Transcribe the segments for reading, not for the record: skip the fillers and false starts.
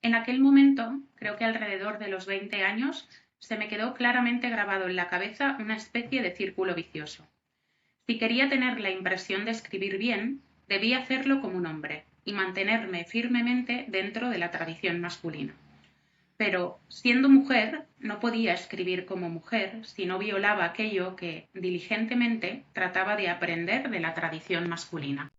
En aquel momento, creo que alrededor de los 20 años, se me quedó claramente grabado en la cabeza una especie de círculo vicioso. Si quería tener la impresión de escribir bien, debía hacerlo como un hombre y mantenerme firmemente dentro de la tradición masculina. Pero, siendo mujer, no podía escribir como mujer si no violaba aquello que, diligentemente, trataba de aprender de la tradición masculina.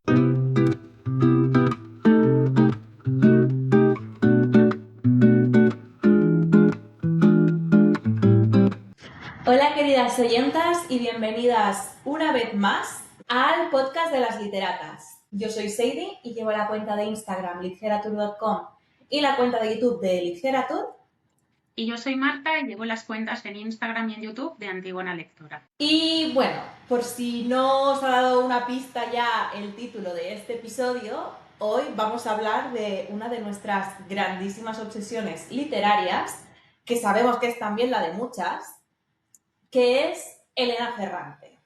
Hola queridas oyentas y bienvenidas una vez más al podcast de las literatas. Yo soy Seidi y llevo la cuenta de Instagram literatur.com y la cuenta de YouTube de Literatur. Y yo soy Marta y llevo las cuentas en Instagram y en YouTube de Antigona Lectora. Y bueno, por si no os ha dado una pista ya el título de este episodio, hoy vamos a hablar de una de nuestras grandísimas obsesiones literarias, que sabemos que es también la de muchas, que es Elena Ferrante.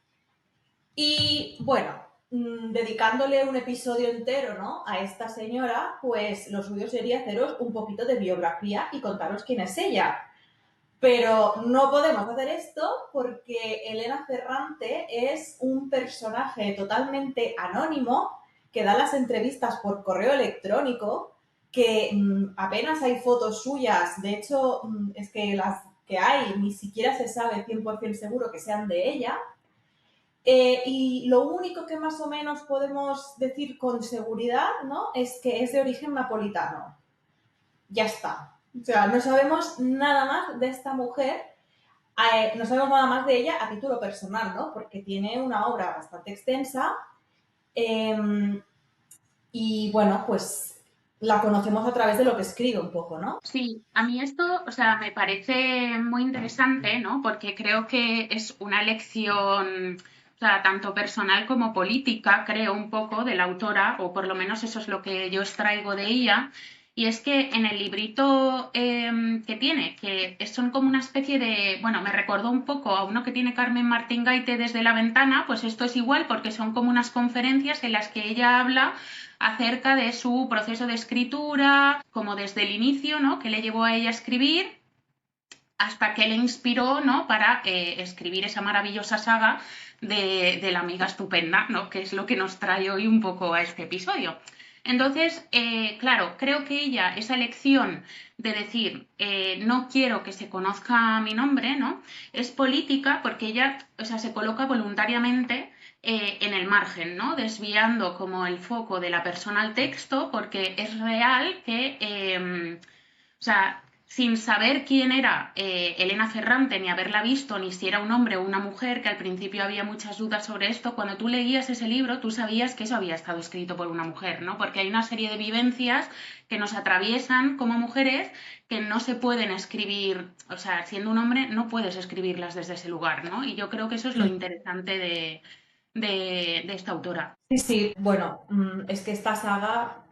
Y bueno, dedicándole un episodio entero, ¿no?, a esta señora, pues lo suyo sería haceros un poquito de biografía y contaros quién es ella. Pero no podemos hacer esto porque Elena Ferrante es un personaje totalmente anónimo que da las entrevistas por correo electrónico, que apenas hay fotos suyas. De hecho, es que las que hay ni siquiera se sabe 100% seguro que sean de ella. Y lo único que más o menos podemos decir con seguridad, ¿no?, es que es de origen napolitano. Ya está. O sea, no sabemos nada más de esta mujer, no sabemos nada más de ella a título personal, ¿no?, porque tiene una obra bastante extensa y, bueno, pues la conocemos a través de lo que escribe un poco, ¿no? Sí, a mí esto, me parece muy interesante, ¿no? Porque creo que es una lección, tanto personal como política, creo un poco, de la autora, o por lo menos eso es lo que yo extraigo de ella. Y es que en el librito que tiene, que son como una especie de, bueno, me recordó un poco a uno que tiene Carmen Martín Gaite desde la ventana, pues esto es igual porque son como unas conferencias en las que ella habla acerca de su proceso de escritura, como desde el inicio, ¿no?, que le llevó a ella a escribir, hasta que le inspiró, ¿no?, para escribir esa maravillosa saga de la amiga estupenda, ¿no?, que es lo que nos trae hoy un poco a este episodio. Entonces, claro, creo que ella, esa elección de decir, no quiero que se conozca mi nombre, ¿no?, es política porque ella, se coloca voluntariamente en el margen, ¿no?, desviando como el foco de la persona al texto, porque es real que, sin saber quién era Elena Ferrante, ni haberla visto, ni si era un hombre o una mujer, que al principio había muchas dudas sobre esto, cuando tú leías ese libro, tú sabías que eso había estado escrito por una mujer, ¿no? Porque hay una serie de vivencias que nos atraviesan como mujeres que no se pueden escribir, siendo un hombre no puedes escribirlas desde ese lugar, ¿no? Y yo creo que eso es lo interesante de esta autora. Sí, sí, bueno, es que esta saga,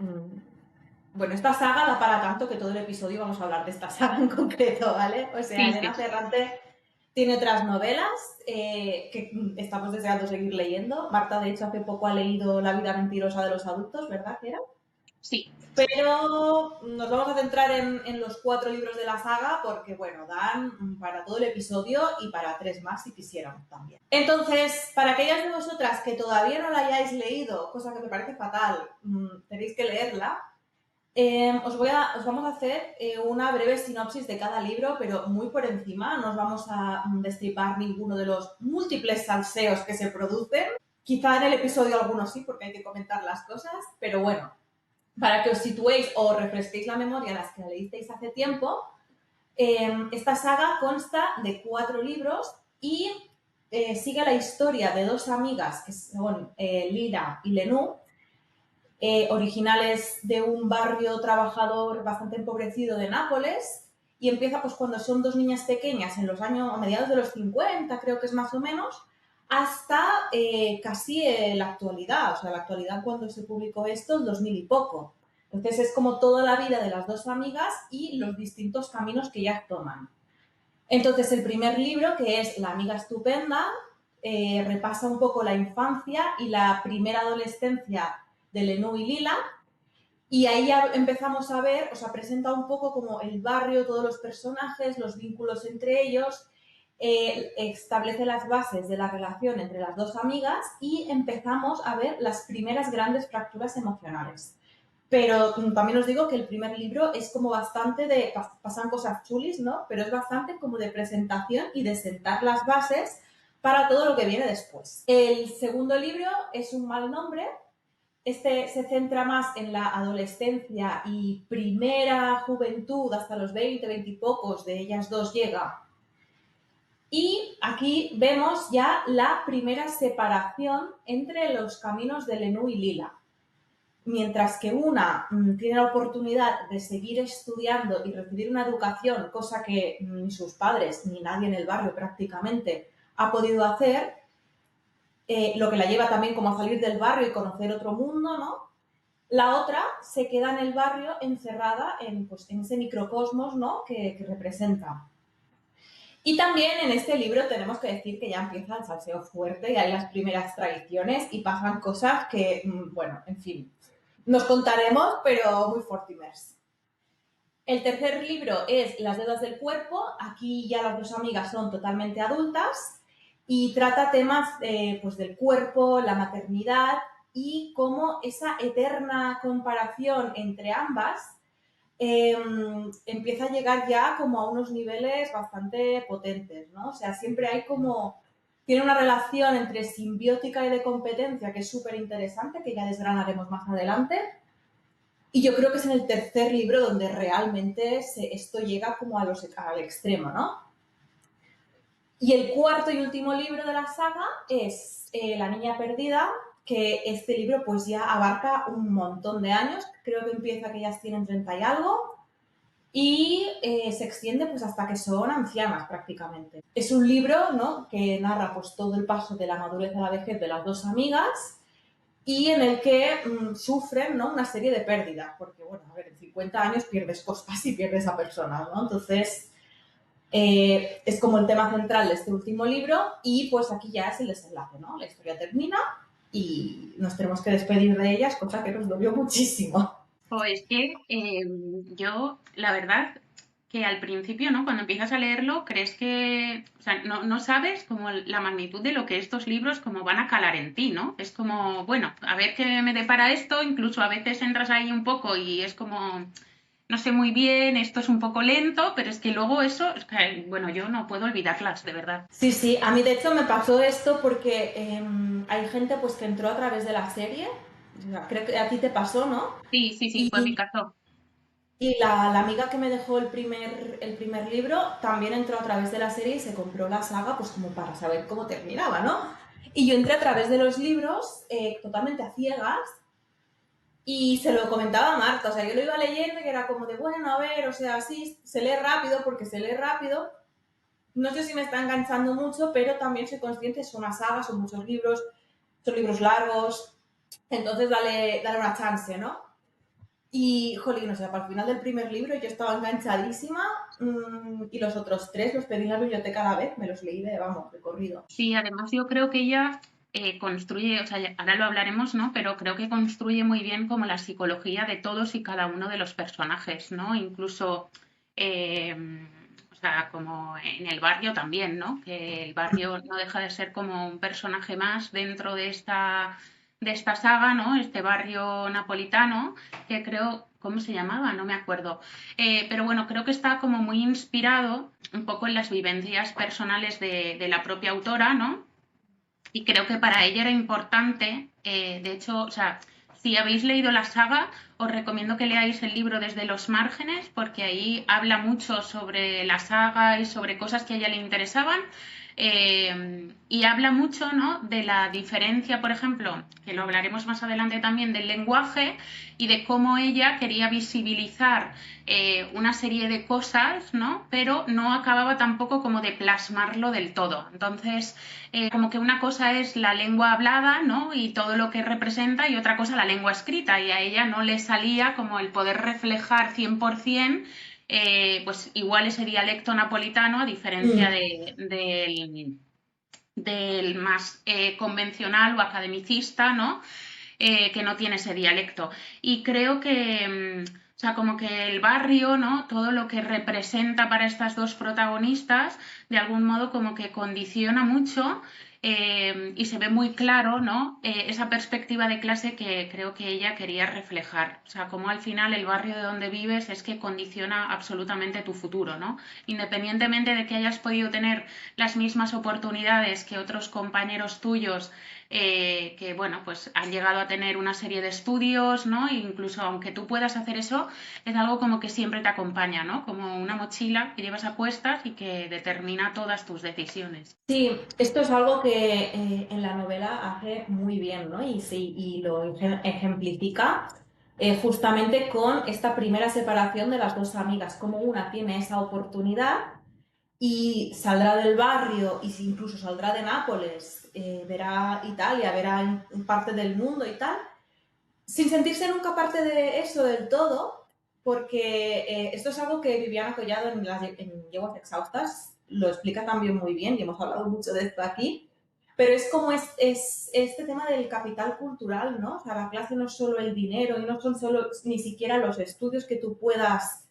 bueno, esta saga da para tanto que todo el episodio vamos a hablar de esta saga en concreto, ¿vale? O sea, Sí, sí. Elena Ferrante tiene otras novelas que estamos deseando seguir leyendo. Marta, de hecho, hace poco ha leído La vida mentirosa de los adultos, ¿verdad que era? Sí. Pero nos vamos a centrar en los 4 libros de la saga porque, bueno, dan para todo el episodio y para 3 más si quisiéramos también. Entonces, para aquellas de vosotras que todavía no la hayáis leído, cosa que me parece fatal, tenéis que leerla. Os vamos a hacer una breve sinopsis de cada libro, pero muy por encima. No os vamos a destripar ninguno de los múltiples salseos que se producen. Quizá en el episodio algunos sí, porque hay que comentar las cosas, pero bueno, para que os situéis o refresquéis la memoria a las que la leísteis hace tiempo, esta saga consta de 4 libros y sigue la historia de 2 amigas que son Lina y Lenú, originales de un barrio trabajador bastante empobrecido de Nápoles, y empieza pues cuando son 2 niñas pequeñas en los años, a mediados de los 50, creo que es más o menos, hasta casi la actualidad, o sea, la actualidad cuando se publicó esto, el 2000 y poco. Entonces es como toda la vida de las 2 amigas y los distintos caminos que ellas toman. Entonces el primer libro, que es La amiga estupenda, repasa un poco la infancia y la primera adolescencia de Lenú y Lila, Y ahí ya empezamos a ver, o sea, presenta un poco como el barrio, todos los personajes, los vínculos entre ellos, establece las bases de la relación entre las dos amigas y empezamos a ver las primeras grandes fracturas emocionales. Pero también os digo que el primer libro es como bastante de, pasan cosas chulis, ¿no? Pero es bastante como de presentación y de sentar las bases para todo lo que viene después. El segundo libro es Un mal nombre. Este se centra más en la adolescencia y primera juventud, hasta los 20, 20 y pocos de ellas dos llega. Y aquí vemos ya la primera separación entre los caminos de Lenú y Lila. Mientras que una tiene la oportunidad de seguir estudiando y recibir una educación, cosa que ni sus padres ni nadie en el barrio prácticamente ha podido hacer, lo que la lleva también como a salir del barrio y conocer otro mundo, ¿no? La otra se queda en el barrio encerrada en, pues, en ese microcosmos, ¿no? que representa. Y también en este libro tenemos que decir que ya empieza el salseo fuerte y hay las primeras traiciones y pasan cosas que, bueno, en fin, nos contaremos, pero muy fortimers. El tercer libro es Las deudas del cuerpo. Aquí ya las dos amigas son totalmente adultas y trata temas pues del cuerpo, la maternidad y cómo esa eterna comparación entre ambas empieza a llegar ya como a unos niveles bastante potentes, ¿no? O sea, siempre hay como... Tiene una relación entre simbiótica y de competencia que es súper interesante, que ya desgranaremos más adelante. Y yo creo que es en el tercer libro donde realmente esto llega como al extremo, ¿no? Y el cuarto y último libro de la saga es La niña perdida, que este libro pues ya abarca un montón de años. Creo que empieza que ellas tienen 30 y algo y se extiende pues hasta que son ancianas prácticamente. Es un libro, ¿no?, que narra pues todo el paso de la madurez a la vejez de las dos amigas y en el que sufren, ¿no?, una serie de pérdidas, porque bueno, a ver, en 50 años pierdes cosas y pierdes a personas, ¿no? Entonces es como el tema central de este último libro y pues aquí ya es el desenlace, ¿no? La historia termina y nos tenemos que despedir de ellas, cosa que nos dolió muchísimo. O es que yo, la verdad, que al principio, ¿no? Cuando empiezas a leerlo, crees que, o sea, no sabes como la magnitud de lo que estos libros como van a calar en ti, ¿no? Es como, bueno, a ver qué me depara esto, incluso a veces entras ahí un poco y es como, no sé muy bien, esto es un poco lento, pero es que luego eso, es que, bueno, yo no puedo olvidarlas, de verdad. Sí, sí, a mí de hecho me pasó esto porque hay gente pues que entró a través de la serie, o sea, creo que a ti te pasó, ¿no? Sí, sí, sí, fue mi Y, caso. y la amiga que me dejó el primer libro también entró a través de la serie y se compró la saga pues como para saber cómo terminaba, ¿no? Y yo entré a través de los libros totalmente a ciegas y se lo comentaba a Marta, o sea, yo lo iba leyendo y era como de, bueno, a ver, o sea, sí, se lee rápido porque se lee rápido. No sé si me está enganchando mucho, pero también soy consciente, es una saga, son libros largos, entonces dale una chance, ¿no? Y, jolín, o sea, para el final del primer libro yo estaba enganchadísima y los otros tres los pedí en la biblioteca a la vez, me los leí de, vamos, de corrido. Sí, además yo creo que ella construye, o sea, ahora lo hablaremos, ¿no? Pero creo que construye muy bien como la psicología de todos y cada uno de los personajes, ¿no? Incluso, eh, o sea, como en el barrio también, ¿no? Que el barrio no deja de ser como un personaje más dentro de esta saga, ¿no? Este barrio napolitano, que creo, ¿cómo se llamaba? No me acuerdo. Pero bueno, creo que está como muy inspirado un poco en las vivencias personales de la propia autora, ¿no? Y creo que para ella era importante, de hecho, o sea, si habéis leído la saga, os recomiendo que leáis el libro Desde los márgenes, porque ahí habla mucho sobre la saga y sobre cosas que a ella le interesaban. Y habla mucho, ¿no?, de la diferencia, por ejemplo, que lo hablaremos más adelante también, del lenguaje y de cómo ella quería visibilizar una serie de cosas, ¿no? Pero no acababa tampoco como de plasmarlo del todo. Entonces, como que una cosa es la lengua hablada, ¿no? Y todo lo que representa, y otra cosa la lengua escrita, y a ella no le salía como el poder reflejar 100%, pues igual ese dialecto napolitano, a diferencia Mm. del más convencional o academicista, ¿no? que no tiene ese dialecto. Y creo que, o sea, como que el barrio, ¿no? Todo lo que representa para estas dos protagonistas, de algún modo como que condiciona mucho y se ve muy claro, ¿no? Esa perspectiva de clase que creo que ella quería reflejar. O sea, como al final el barrio de donde vives es que condiciona absolutamente tu futuro, ¿no? Independientemente de que hayas podido tener las mismas oportunidades que otros compañeros tuyos que bueno, pues han llegado a tener una serie de estudios, ¿no? E incluso aunque tú puedas hacer eso, es algo como que siempre te acompaña, ¿no? Como una mochila que llevas a cuestas y que determina todas tus decisiones. Sí, esto es algo que en la novela hace muy bien, ¿no? Y, sí, y lo ejemplifica justamente con esta primera separación de las dos amigas, como una tiene esa oportunidad y saldrá del barrio y si incluso saldrá de Nápoles, verá Italia, verá parte del mundo y tal, sin sentirse nunca parte de eso del todo, porque esto es algo que Viviana Collado en Yeguas Exhaustas lo explica también muy bien y hemos hablado mucho de esto aquí, pero es como es este tema del capital cultural, ¿no? O sea, la clase no es solo el dinero y no son solo ni siquiera los estudios que tú puedas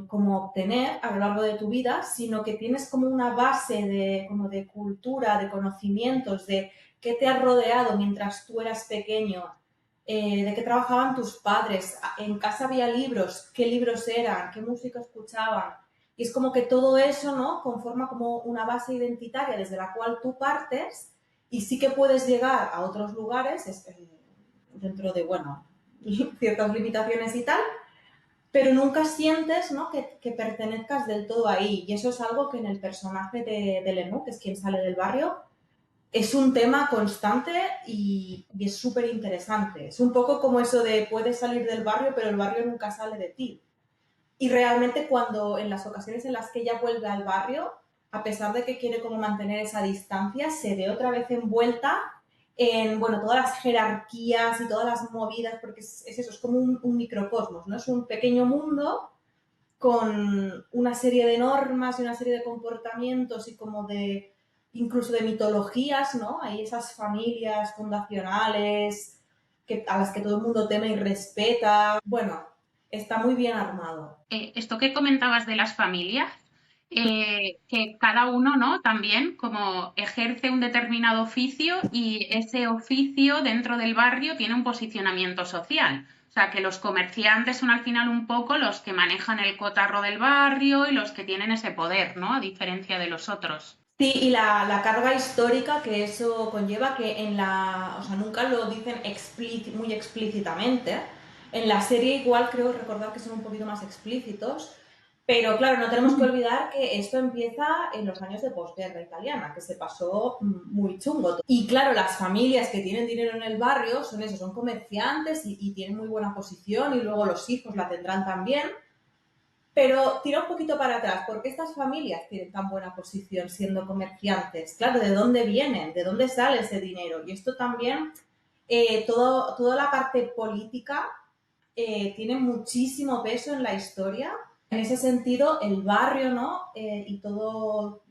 como obtener a lo largo de tu vida, sino que tienes como una base como de cultura, de conocimientos, de qué te ha rodeado mientras tú eras pequeño, de qué trabajaban tus padres, en casa había libros, qué libros eran, qué música escuchaban. Y es como que todo eso, ¿no? Conforma como una base identitaria desde la cual tú partes y sí que puedes llegar a otros lugares dentro de, bueno, ciertas limitaciones y tal, pero nunca sientes, ¿no? que pertenezcas del todo ahí. Y eso es algo que en el personaje de Lenú, que es quien sale del barrio, es un tema constante y es súper interesante. Es un poco como eso de puedes salir del barrio, pero el barrio nunca sale de ti. Y realmente cuando en las ocasiones en las que ella vuelve al barrio, a pesar de que quiere como mantener esa distancia, se ve otra vez envuelta en, bueno, todas las jerarquías y todas las movidas, porque es eso, es como un microcosmos, ¿no? Es un pequeño mundo con una serie de normas y una serie de comportamientos y como de, incluso de mitologías, ¿no? Hay esas familias fundacionales a las que todo el mundo teme y respeta. Bueno, está muy bien armado. Esto que comentabas de las familias, que cada uno, ¿no? También como ejerce un determinado oficio y ese oficio dentro del barrio tiene un posicionamiento social. O sea, que los comerciantes son al final un poco los que manejan el cotarro del barrio y los que tienen ese poder, ¿no? A diferencia de los otros. Sí, y la carga histórica que eso conlleva, que o sea, nunca lo dicen muy explícitamente. En la serie igual creo recordar que son un poquito más explícitos, pero claro, no tenemos que olvidar que esto empieza en los años de posguerra italiana, que se pasó muy chungo. Y claro, las familias que tienen dinero en el barrio son eso, son comerciantes y tienen muy buena posición y luego los hijos la tendrán también. Pero tira un poquito para atrás, ¿por qué estas familias tienen tan buena posición siendo comerciantes? Claro, ¿de dónde vienen? ¿De dónde sale ese dinero? Y esto también, toda la parte política tiene muchísimo peso en la historia. En ese sentido, el barrio, ¿no? Y todo,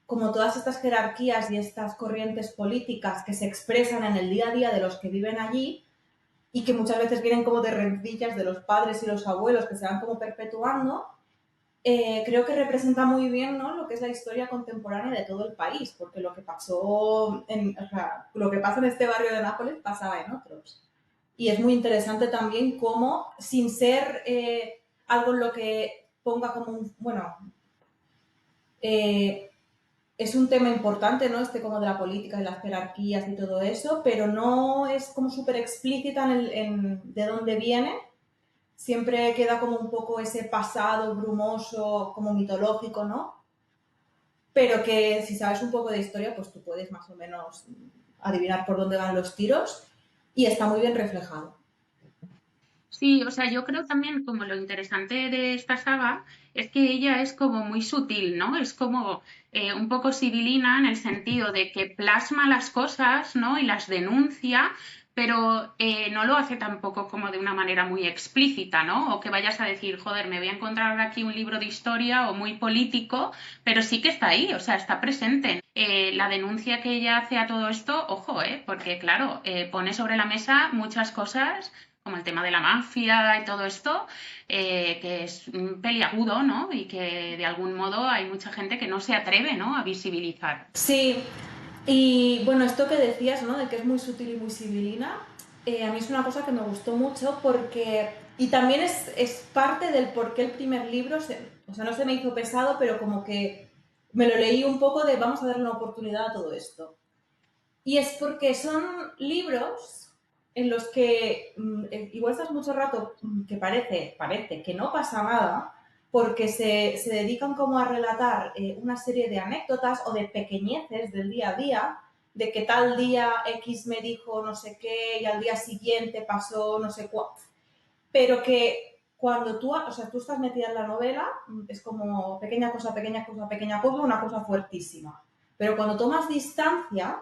como todas estas jerarquías y estas corrientes políticas que se expresan en el día a día de los que viven allí y que muchas veces vienen como de rencillas de los padres y los abuelos que se van como perpetuando, creo que representa muy bien, ¿no? Lo que es la historia contemporánea de todo el país, porque lo que pasó, o sea, lo que pasa en este barrio de Nápoles pasaba en otros. Y es muy interesante también cómo, sin ser algo en lo que ponga como un, bueno, eh, es un tema importante, ¿no? Este como de la política y las jerarquías y todo eso, pero no es como súper explícita de dónde viene. Siempre queda como un poco ese pasado brumoso, como mitológico, ¿no? Pero que si sabes un poco de historia, pues tú puedes más o menos adivinar por dónde van los tiros y está muy bien reflejado. Sí, o sea, yo creo también como lo interesante de esta saga es que ella es como muy sutil, ¿no? Es como un poco sibilina en el sentido de que plasma las cosas, ¿no? Y las denuncia, pero no lo hace tampoco como de una manera muy explícita, ¿no? O que vayas a decir, joder, me voy a encontrar aquí un libro de historia o muy político, pero sí que está ahí, o sea, está presente. La denuncia que ella hace a todo esto, ojo, porque claro, pone sobre la mesa muchas cosas como el tema de la mafia y todo esto, que es peliagudo, ¿no? Y que de algún modo hay mucha gente que no se atreve, ¿no? A visibilizar. Sí, y bueno, esto que decías, ¿no? De que es muy sutil y muy sibilina, a mí es una cosa que me gustó mucho porque, y también es parte del por qué el primer libro, o sea, no se me hizo pesado, pero como que me lo leí un poco de vamos a darle una oportunidad a todo esto. Y es porque son libros en los que igual estás mucho rato que parece que no pasa nada, porque se dedican como a relatar una serie de anécdotas o de pequeñeces del día a día, de que tal día X me dijo no sé qué y al día siguiente pasó no sé cuál, pero que cuando tú, o sea, tú estás metida en la novela, es como pequeña cosa, pequeña cosa, pequeña cosa, una cosa fuertísima. Pero cuando tomas distancia,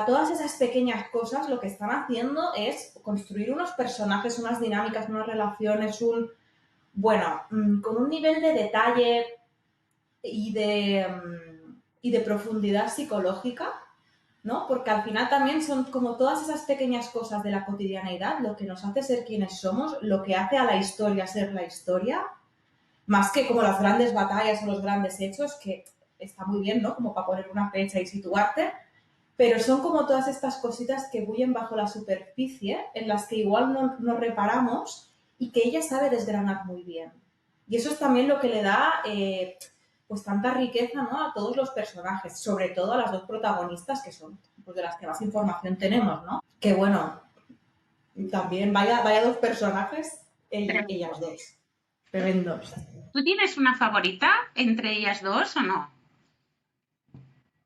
todas esas pequeñas cosas lo que están haciendo es construir unos personajes, unas dinámicas, unas relaciones, bueno, con un nivel de detalle y de profundidad psicológica, ¿no? Porque al final también son como todas esas pequeñas cosas de la cotidianeidad lo que nos hace ser quienes somos, lo que hace a la historia ser la historia, más que como las grandes batallas o los grandes hechos, que está muy bien, ¿no? Como para poner una fecha y situarte, pero son como todas estas cositas que bullen bajo la superficie, en las que igual no reparamos y que ella sabe desgranar muy bien. Y eso es también lo que le da pues tanta riqueza, ¿no? A todos los personajes, sobre todo a las dos protagonistas, que son pues, de las que más información tenemos, ¿no? Que bueno, también vaya dos personajes, ellas dos. Tremendos. ¿Tú tienes una favorita entre ellas dos o no?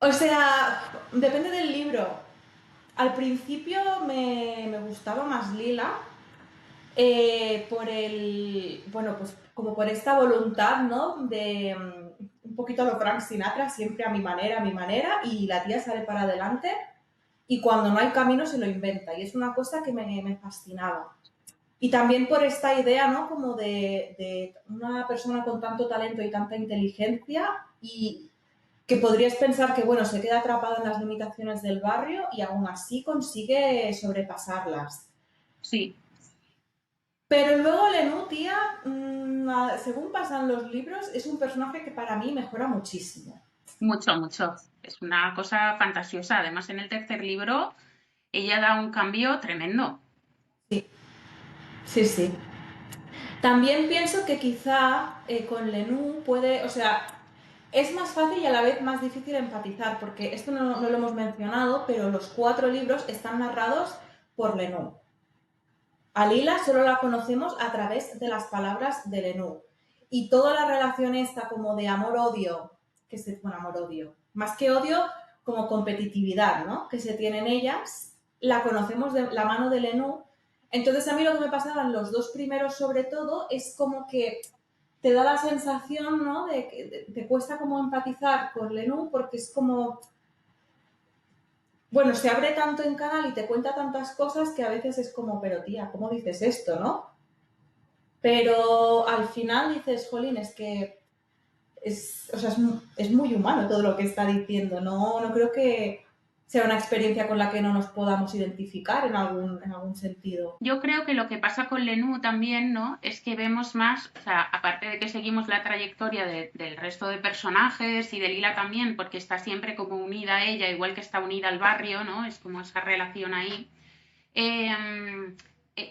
O sea, depende del libro. Al principio me gustaba más Lila, por el, bueno, pues como por esta voluntad, ¿no? De un poquito a lo Frank Sinatra, siempre a mi manera, y la tía sale para adelante y cuando no hay camino se lo inventa. Y es una cosa que me fascinaba. Y también por esta idea, ¿no? Como de una persona con tanto talento y tanta inteligencia y que podrías pensar que, bueno, se queda atrapada en las limitaciones del barrio y aún así consigue sobrepasarlas. Sí, Pero luego Lenú, tía, según pasan los libros, es un personaje que para mí mejora muchísimo. mucho, mucho. Es una cosa fantasiosa. Además, en el tercer libro, ella da un cambio tremendo. Sí, sí, sí. También pienso que quizá con Lenú puede, o sea, es más fácil y a la vez más difícil empatizar, porque esto no lo hemos mencionado, pero los 4 libros están narrados por Lenú. A Lila solo la conocemos a través de las palabras de Lenú. Y toda la relación esta como de amor-odio, que se, bueno, amor-odio, más que odio, como competitividad, ¿no? Que se tienen ellas, la conocemos de la mano de Lenú. Entonces a mí lo que me pasaba en los 2 primeros sobre todo es como que te da la sensación, ¿no? De que te cuesta como empatizar con Lenú porque es como bueno, se abre tanto en canal y te cuenta tantas cosas que a veces es como, pero tía, ¿cómo dices esto, no? Pero al final dices, jolín, es que o sea, es muy humano todo lo que está diciendo. No creo que sea una experiencia con la que no nos podamos identificar en algún sentido. Yo creo que lo que pasa con Lenú también, ¿no? Es que vemos más, o sea, aparte de que seguimos la trayectoria del resto de personajes y de Lila también, porque está siempre como unida a ella, igual que está unida al barrio, ¿no? Es como esa relación ahí. Eh,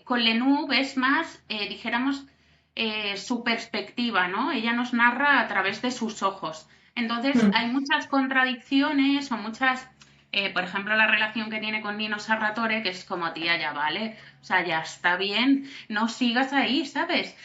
con Lenú ves más, dijéramos, su perspectiva, ¿no? Ella nos narra a través de sus ojos. Entonces, Hmm. hay muchas contradicciones o muchas, por ejemplo, la relación que tiene con Nino Sarratore, que es como, tía, ya vale, o sea, ya está bien, no sigas ahí, ¿sabes?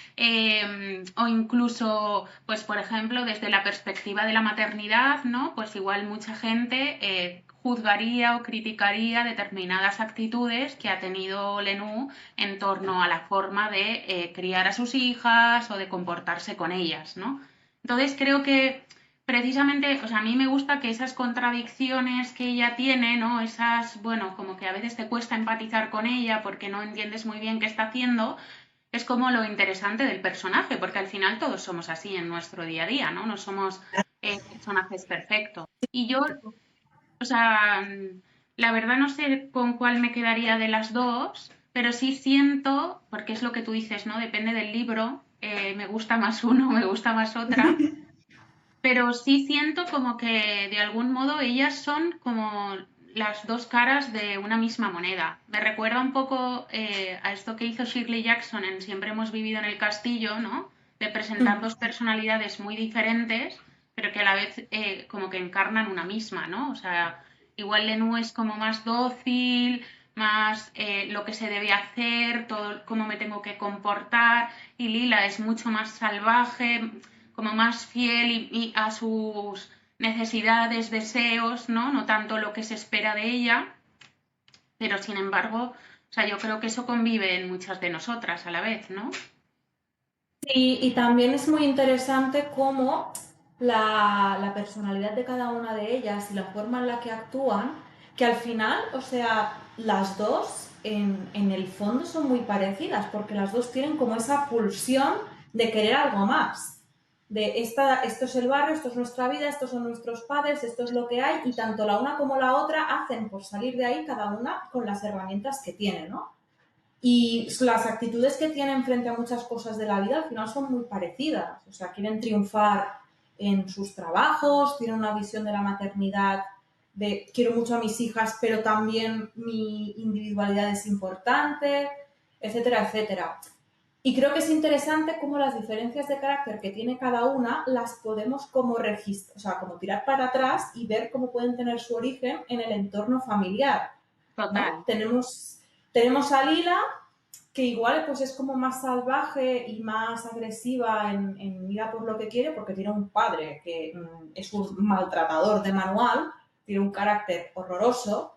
O incluso, pues, por ejemplo, desde la perspectiva de la maternidad, ¿no? Pues igual mucha gente juzgaría o criticaría determinadas actitudes que ha tenido Lenú en torno a la forma de criar a sus hijas o de comportarse con ellas, ¿no? Entonces creo que precisamente, o sea, a mí me gusta que esas contradicciones que ella tiene, ¿no? Esas, bueno, como que a veces te cuesta empatizar con ella porque no entiendes muy bien qué está haciendo, es como lo interesante del personaje, porque al final todos somos así en nuestro día a día, ¿no? No somos personajes perfectos. Y yo, o sea, la verdad no sé con cuál me quedaría de las dos, pero sí siento, porque es lo que tú dices, ¿no? Depende del libro, me gusta más uno, me gusta más otra, pero sí siento como que de algún modo ellas son como las dos caras de una misma moneda. Me recuerda un poco a esto que hizo Shirley Jackson en Siempre hemos vivido en el castillo, ¿no? De presentar dos personalidades muy diferentes, pero que a la vez como que encarnan una misma, ¿no? O sea, igual Lenú es como más dócil, más lo que se debe hacer, todo cómo me tengo que comportar, y Lila es mucho más salvaje, como más fiel y a sus necesidades, deseos, ¿no? No tanto lo que se espera de ella, pero sin embargo, o sea, yo creo que eso convive en muchas de nosotras a la vez, ¿no? Y también es muy interesante cómo la personalidad de cada una de ellas y la forma en la que actúan, que al final, o sea, las dos en el fondo son muy parecidas, porque las dos tienen como esa pulsión de querer algo más. De esto es el barrio, esto es nuestra vida, estos son nuestros padres, esto es lo que hay, y tanto la una como la otra hacen por salir de ahí cada una con las herramientas que tiene, ¿no? Y las actitudes que tienen frente a muchas cosas de la vida al final son muy parecidas. O sea, quieren triunfar en sus trabajos, tienen una visión de la maternidad de quiero mucho a mis hijas, pero también mi individualidad es importante, etcétera, etcétera. Y creo que es interesante cómo las diferencias de carácter que tiene cada una las podemos como registrar, o sea, como tirar para atrás y ver cómo pueden tener su origen en el entorno familiar, ¿no? Total. Tenemos a Lila, que igual pues es como más salvaje y más agresiva en ir a por lo que quiere, porque tiene un padre que es un maltratador de manual, tiene un carácter horroroso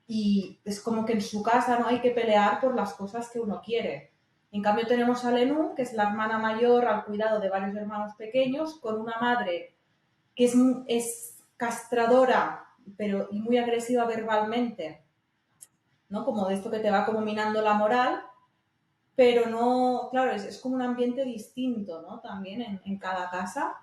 y es como que en su casa no hay que pelear por las cosas que uno quiere. En cambio tenemos a Lenú, que es la hermana mayor al cuidado de varios hermanos pequeños, con una madre que es castradora pero y muy agresiva verbalmente, ¿no? Como de esto que te va como minando la moral, pero no, claro, es como un ambiente distinto, ¿no? También en cada casa.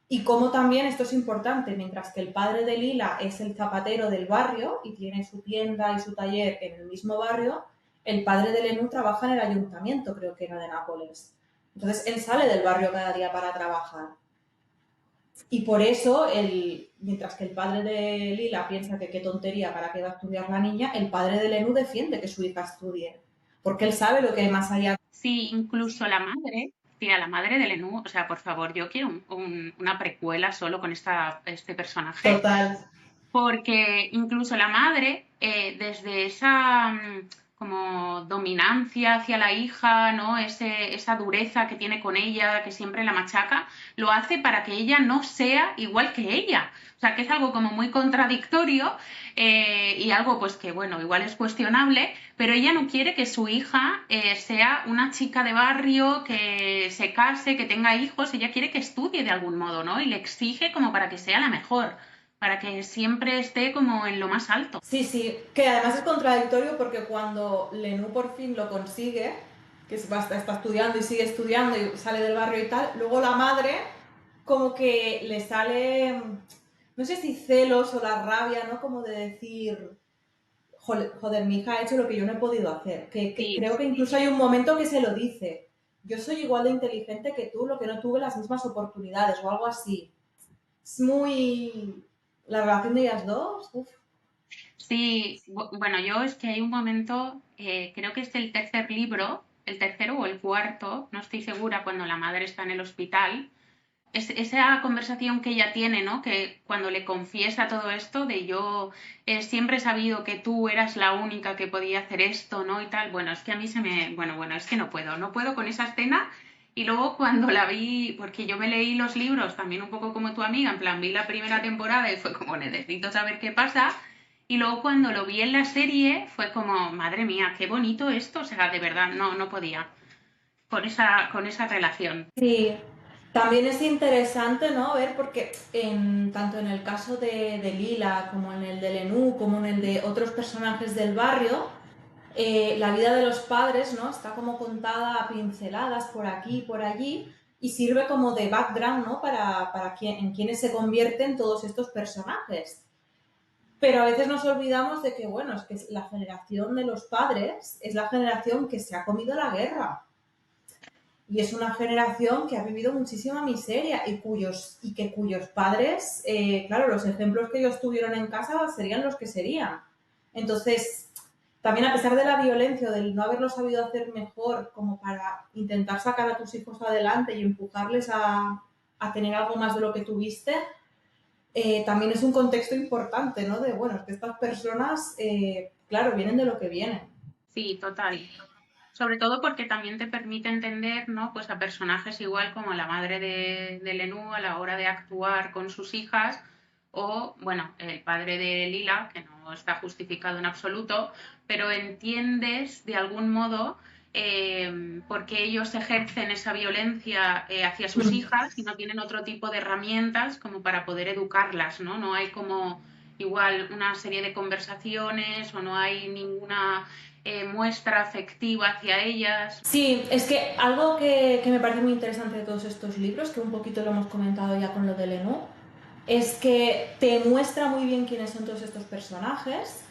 Y como también, esto es importante, mientras que el padre de Lila es el zapatero del barrio y tiene su tienda y su taller en el mismo barrio, el padre de Lenú trabaja en el ayuntamiento, creo que era de Nápoles. Entonces, él sale del barrio cada día para trabajar. Y por eso, mientras que el padre de Lila piensa que qué tontería, para qué va a estudiar la niña, el padre de Lenú defiende que su hija estudie, porque él sabe lo que hay más allá. Sí, incluso la madre, tía, la madre de Lenú, o sea, por favor, yo quiero una precuela solo con este personaje, Total. porque incluso la madre, desde esa como dominancia hacia la hija, ¿no? Esa dureza que tiene con ella, que siempre la machaca, lo hace para que ella no sea igual que ella. O sea, que es algo como muy contradictorio y algo pues que, bueno, igual es cuestionable, pero ella no quiere que su hija sea una chica de barrio, que se case, que tenga hijos, ella quiere que estudie de algún modo, ¿no? Y le exige como para que sea la mejor, para que siempre esté como en lo más alto. Sí, sí, que además es contradictorio porque cuando Lenú por fin lo consigue, que está estudiando y sigue estudiando y sale del barrio y tal, luego la madre como que le sale, no sé si celos o la rabia, ¿no? Como de decir, joder, mi hija ha hecho lo que yo no he podido hacer. Que Sí, creo que incluso hay un momento que se lo dice. Yo soy igual de inteligente que tú, lo que no tuve las mismas oportunidades o algo así. Es muy... La relación de ellas dos, uf. sí, bueno, yo es que hay un momento, creo que es el tercer libro, el tercero o el cuarto, no estoy segura, cuando la madre está en el hospital, esa conversación que ella tiene, ¿no? Que cuando le confiesa todo esto de yo siempre he sabido que tú eras la única que podía hacer esto, ¿no? Y tal. Bueno, es que a mí bueno, es que no puedo con esa escena. Y luego cuando la vi, porque yo me leí los libros también un poco como tu amiga, en plan vi la primera temporada y fue como necesito saber qué pasa. Y luego cuando lo vi en la serie fue como, madre mía, qué bonito esto, o sea, de verdad, no podía con esa relación. Sí, También es interesante, ¿no? Ver porque tanto en el caso de Lila como en el de Lenú, como en el de otros personajes del barrio, la vida de los padres, ¿no? Está como contada a pinceladas por aquí y por allí y sirve como de background, ¿no? Para en quienes se convierten todos estos personajes. Pero a veces nos olvidamos de que, bueno, es que la generación de los padres es la generación que se ha comido la guerra. Y es una generación que ha vivido muchísima miseria y cuyos padres, claro, los ejemplos que ellos tuvieron en casa serían los que serían. Entonces, también a pesar de la violencia o del no haberlo sabido hacer mejor como para intentar sacar a tus hijos adelante y empujarles a tener algo más de lo que tuviste, también es un contexto importante, ¿no? De, bueno, es que estas personas, claro, vienen de lo que vienen. Sí, total. Sobre todo porque también te permite entender, ¿no? Pues a personajes igual como la madre de Lenú a la hora de actuar con sus hijas o, bueno, el padre de Lila, que no está justificado en absoluto, pero entiendes de algún modo por qué ellos ejercen esa violencia hacia sus hijas y no tienen otro tipo de herramientas como para poder educarlas, ¿no? No hay como igual una serie de conversaciones o no hay ninguna muestra afectiva hacia ellas. Sí, es que algo que me parece muy interesante de todos estos libros, que un poquito lo hemos comentado ya con lo de Lenú, es que te muestra muy bien quiénes son todos estos personajes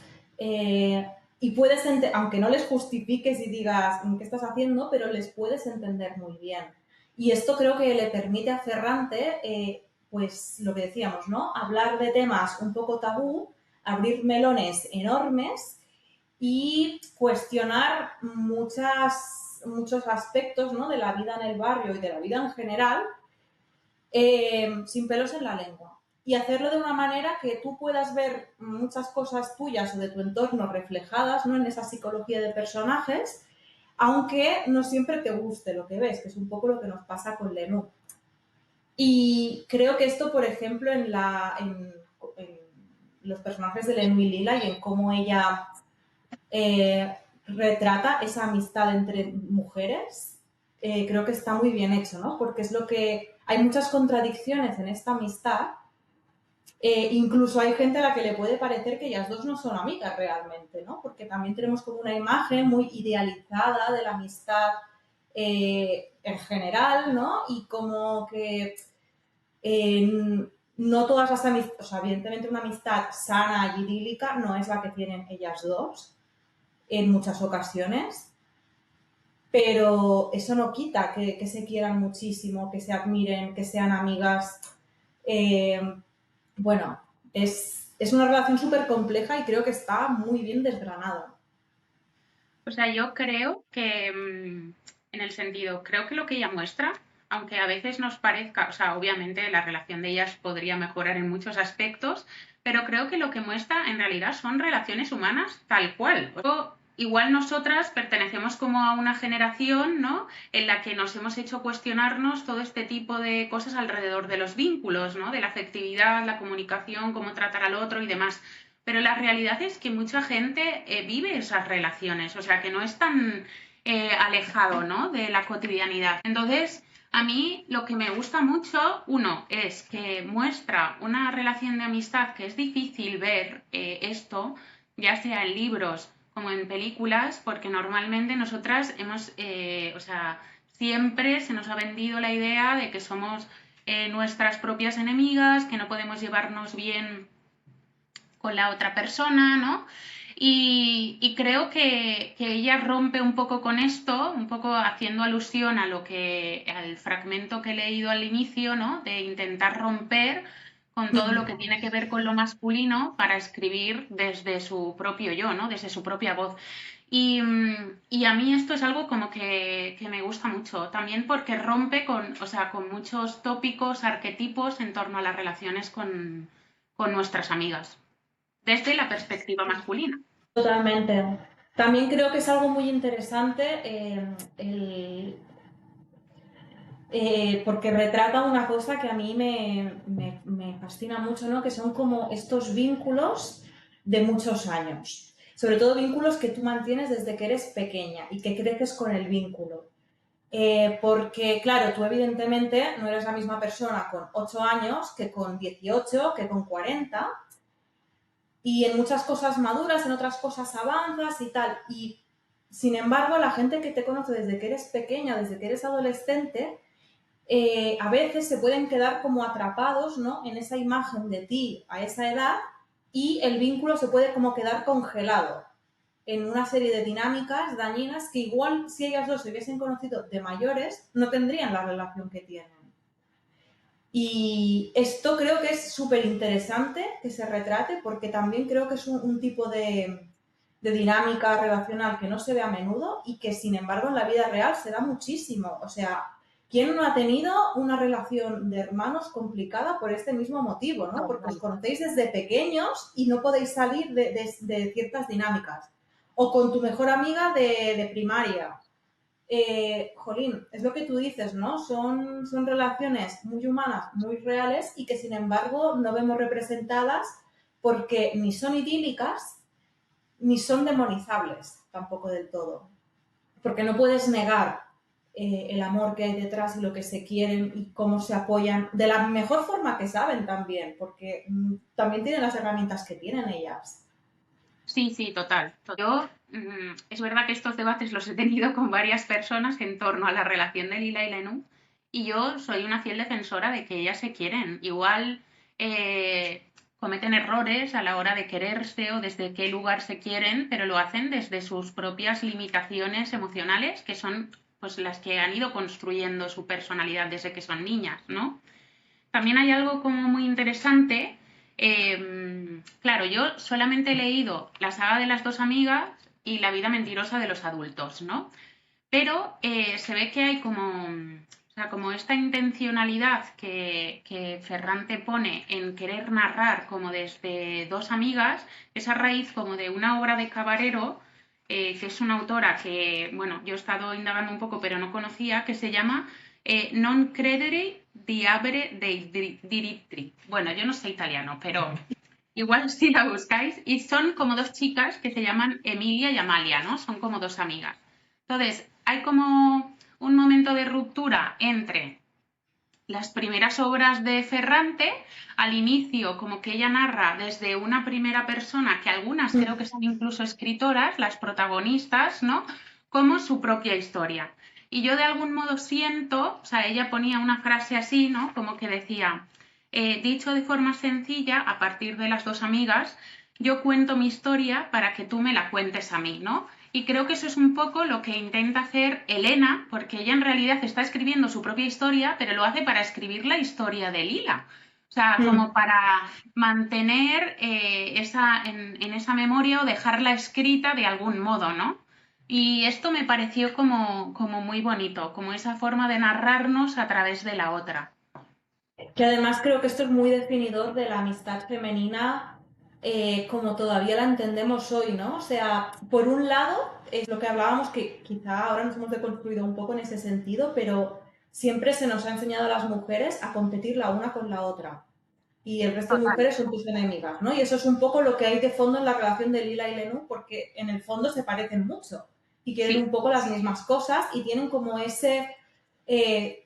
y puedes, aunque no les justifiques y digas qué estás haciendo, pero les puedes entender muy bien. Y esto creo que le permite a Ferrante, pues lo que decíamos, ¿no? Hablar de temas un poco tabú, abrir melones enormes y cuestionar muchos aspectos, ¿no? De la vida en el barrio y de la vida en general sin pelos en la lengua. Y hacerlo de una manera que tú puedas ver muchas cosas tuyas o de tu entorno reflejadas, ¿no? En esa psicología de personajes, aunque no siempre te guste lo que ves, que es un poco lo que nos pasa con Lenú. Y creo que esto, por ejemplo, en los personajes de Lenú y Lila y en cómo ella retrata esa amistad entre mujeres, creo que está muy bien hecho, ¿no? Porque es lo que... Hay muchas contradicciones en esta amistad. Incluso hay gente a la que le puede parecer que ellas dos no son amigas realmente, ¿no? Porque también tenemos como una imagen muy idealizada de la amistad en general, ¿no? Y como que no todas las amistades, o sea, evidentemente una amistad sana y idílica no es la que tienen ellas dos en muchas ocasiones, pero eso no quita que se quieran muchísimo, que se admiren, que sean amigas. Eh, bueno, es una relación súper compleja y creo que está muy bien desgranada. O sea, yo creo que, en el sentido, creo que lo que ella muestra, aunque a veces nos parezca, o sea, obviamente la relación de ellas podría mejorar en muchos aspectos, pero creo que lo que muestra en realidad son relaciones humanas tal cual. Igual nosotras pertenecemos como a una generación, ¿no? En la que nos hemos hecho cuestionarnos todo este tipo de cosas alrededor de los vínculos, ¿no? De la afectividad, la comunicación, cómo tratar al otro y demás. Pero la realidad es que mucha gente vive esas relaciones, o sea, que no es tan alejado, ¿no? De la cotidianidad. Entonces, a mí lo que me gusta mucho, uno, es que muestra una relación de amistad que es difícil ver esto, ya sea en libros como en películas, porque normalmente nosotras hemos, o sea, siempre se nos ha vendido la idea de que somos nuestras propias enemigas, que no podemos llevarnos bien con la otra persona, ¿no? Y creo que ella rompe un poco con esto, un poco haciendo alusión a lo que, al fragmento que he leído al inicio, ¿no? De intentar romper con todo lo que tiene que ver con lo masculino para escribir desde su propio yo, ¿no? Desde su propia voz. Y a mí esto es algo como que me gusta mucho, también porque rompe con, o sea, con muchos tópicos, arquetipos en torno a las relaciones con nuestras amigas desde la perspectiva masculina. Totalmente. También creo que es algo muy interesante porque retrata una cosa que a mí me fascina mucho, ¿no? Que son como estos vínculos de muchos años. Sobre todo vínculos que tú mantienes desde que eres pequeña y que creces con el vínculo. Porque, claro, tú evidentemente no eres la misma persona con 8 años que con 18, que con 40, y en muchas cosas maduras, en otras cosas avanzas y tal. Y sin embargo, la gente que te conoce desde que eres pequeña, desde que eres adolescente, a veces se pueden quedar como atrapados, ¿no?, en esa imagen de ti a esa edad, y el vínculo se puede como quedar congelado en una serie de dinámicas dañinas que igual si ellas dos se hubiesen conocido de mayores no tendrían la relación que tienen. Y esto creo que es súper interesante que se retrate, porque también creo que es un tipo de dinámica relacional que no se ve a menudo y que sin embargo en la vida real se da muchísimo. O sea, ¿quién no ha tenido una relación de hermanos complicada por este mismo motivo, ¿no? Porque os conocéis desde pequeños y no podéis salir de ciertas dinámicas. O con tu mejor amiga de primaria. Jolín, es lo que tú dices, ¿no? Son relaciones muy humanas, muy reales, y que sin embargo no vemos representadas porque ni son idílicas ni son demonizables tampoco del todo. Porque no puedes negar el amor que hay detrás y lo que se quieren y cómo se apoyan de la mejor forma que saben también, porque también tienen las herramientas que tienen ellas. Sí, sí, total. Yo, es verdad que estos debates los he tenido con varias personas en torno a la relación de Lila y Lenú, y yo soy una fiel defensora de que ellas se quieren. Igual cometen errores a la hora de quererse o desde qué lugar se quieren, pero lo hacen desde sus propias limitaciones emocionales, que son pues las que han ido construyendo su personalidad desde que son niñas, ¿no? También hay algo como muy interesante. Claro, yo solamente he leído la saga de las dos amigas y la vida mentirosa de los adultos, ¿no? Pero se ve que hay como, o sea, como esta intencionalidad que Ferrante pone en querer narrar como desde dos amigas, esa raíz como de una obra de Cabarero, que es una autora que, bueno, yo he estado indagando un poco, pero no conocía, que se llama Non credere diabere dei diritti. Bueno, yo no sé italiano, pero igual si la buscáis. Y son como dos chicas que se llaman Emilia y Amalia, ¿no? Son como dos amigas. Entonces, hay como un momento de ruptura entre las primeras obras de Ferrante, al inicio como que ella narra desde una primera persona, que algunas creo que son incluso escritoras, las protagonistas, ¿no? Como su propia historia. Y yo de algún modo siento, o sea, ella ponía una frase así, ¿no? Como que decía, dicho de forma sencilla, a partir de las dos amigas, yo cuento mi historia para que tú me la cuentes a mí, ¿no? Y creo que eso es un poco lo que intenta hacer Elena, porque ella en realidad está escribiendo su propia historia, pero lo hace para escribir la historia de Lila. O sea, como para mantener en esa memoria o dejarla escrita de algún modo, ¿no? Y esto me pareció como muy bonito, como esa forma de narrarnos a través de la otra. Que además creo que esto es muy definidor de la amistad femenina como todavía la entendemos hoy, ¿no? O sea, por un lado, es lo que hablábamos, que quizá ahora nos hemos deconstruido un poco en ese sentido, pero siempre se nos ha enseñado a las mujeres a competir la una con la otra. Y el resto de Total. mujeres son tus enemigas, ¿no? Y eso es un poco lo que hay de fondo en la relación de Lila y Lenú, porque en el fondo se parecen mucho y quieren Sí, un poco las mismas cosas y tienen como ese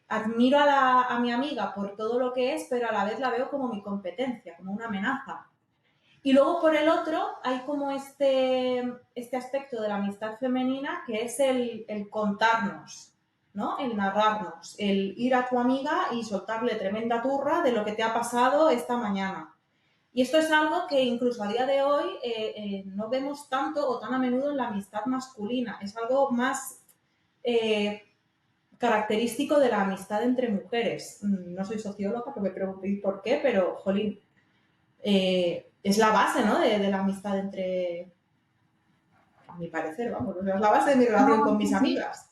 admiro a mi amiga por todo lo que es, pero a la vez la veo como mi competencia, como una amenaza. Y luego por el otro hay como este aspecto de la amistad femenina que es el contarnos, ¿no? El narrarnos, el ir a tu amiga y soltarle tremenda turra de lo que te ha pasado esta mañana. Y esto es algo que incluso a día de hoy no vemos tanto o tan a menudo en la amistad masculina. Es algo más eh, característico de la amistad entre mujeres. No soy socióloga, que me preguntéis por qué, pero, jolín, es la base, ¿no? De la amistad entre, a mi parecer, vamos, es la base de mi relación no, con mis sí, sí. amigas.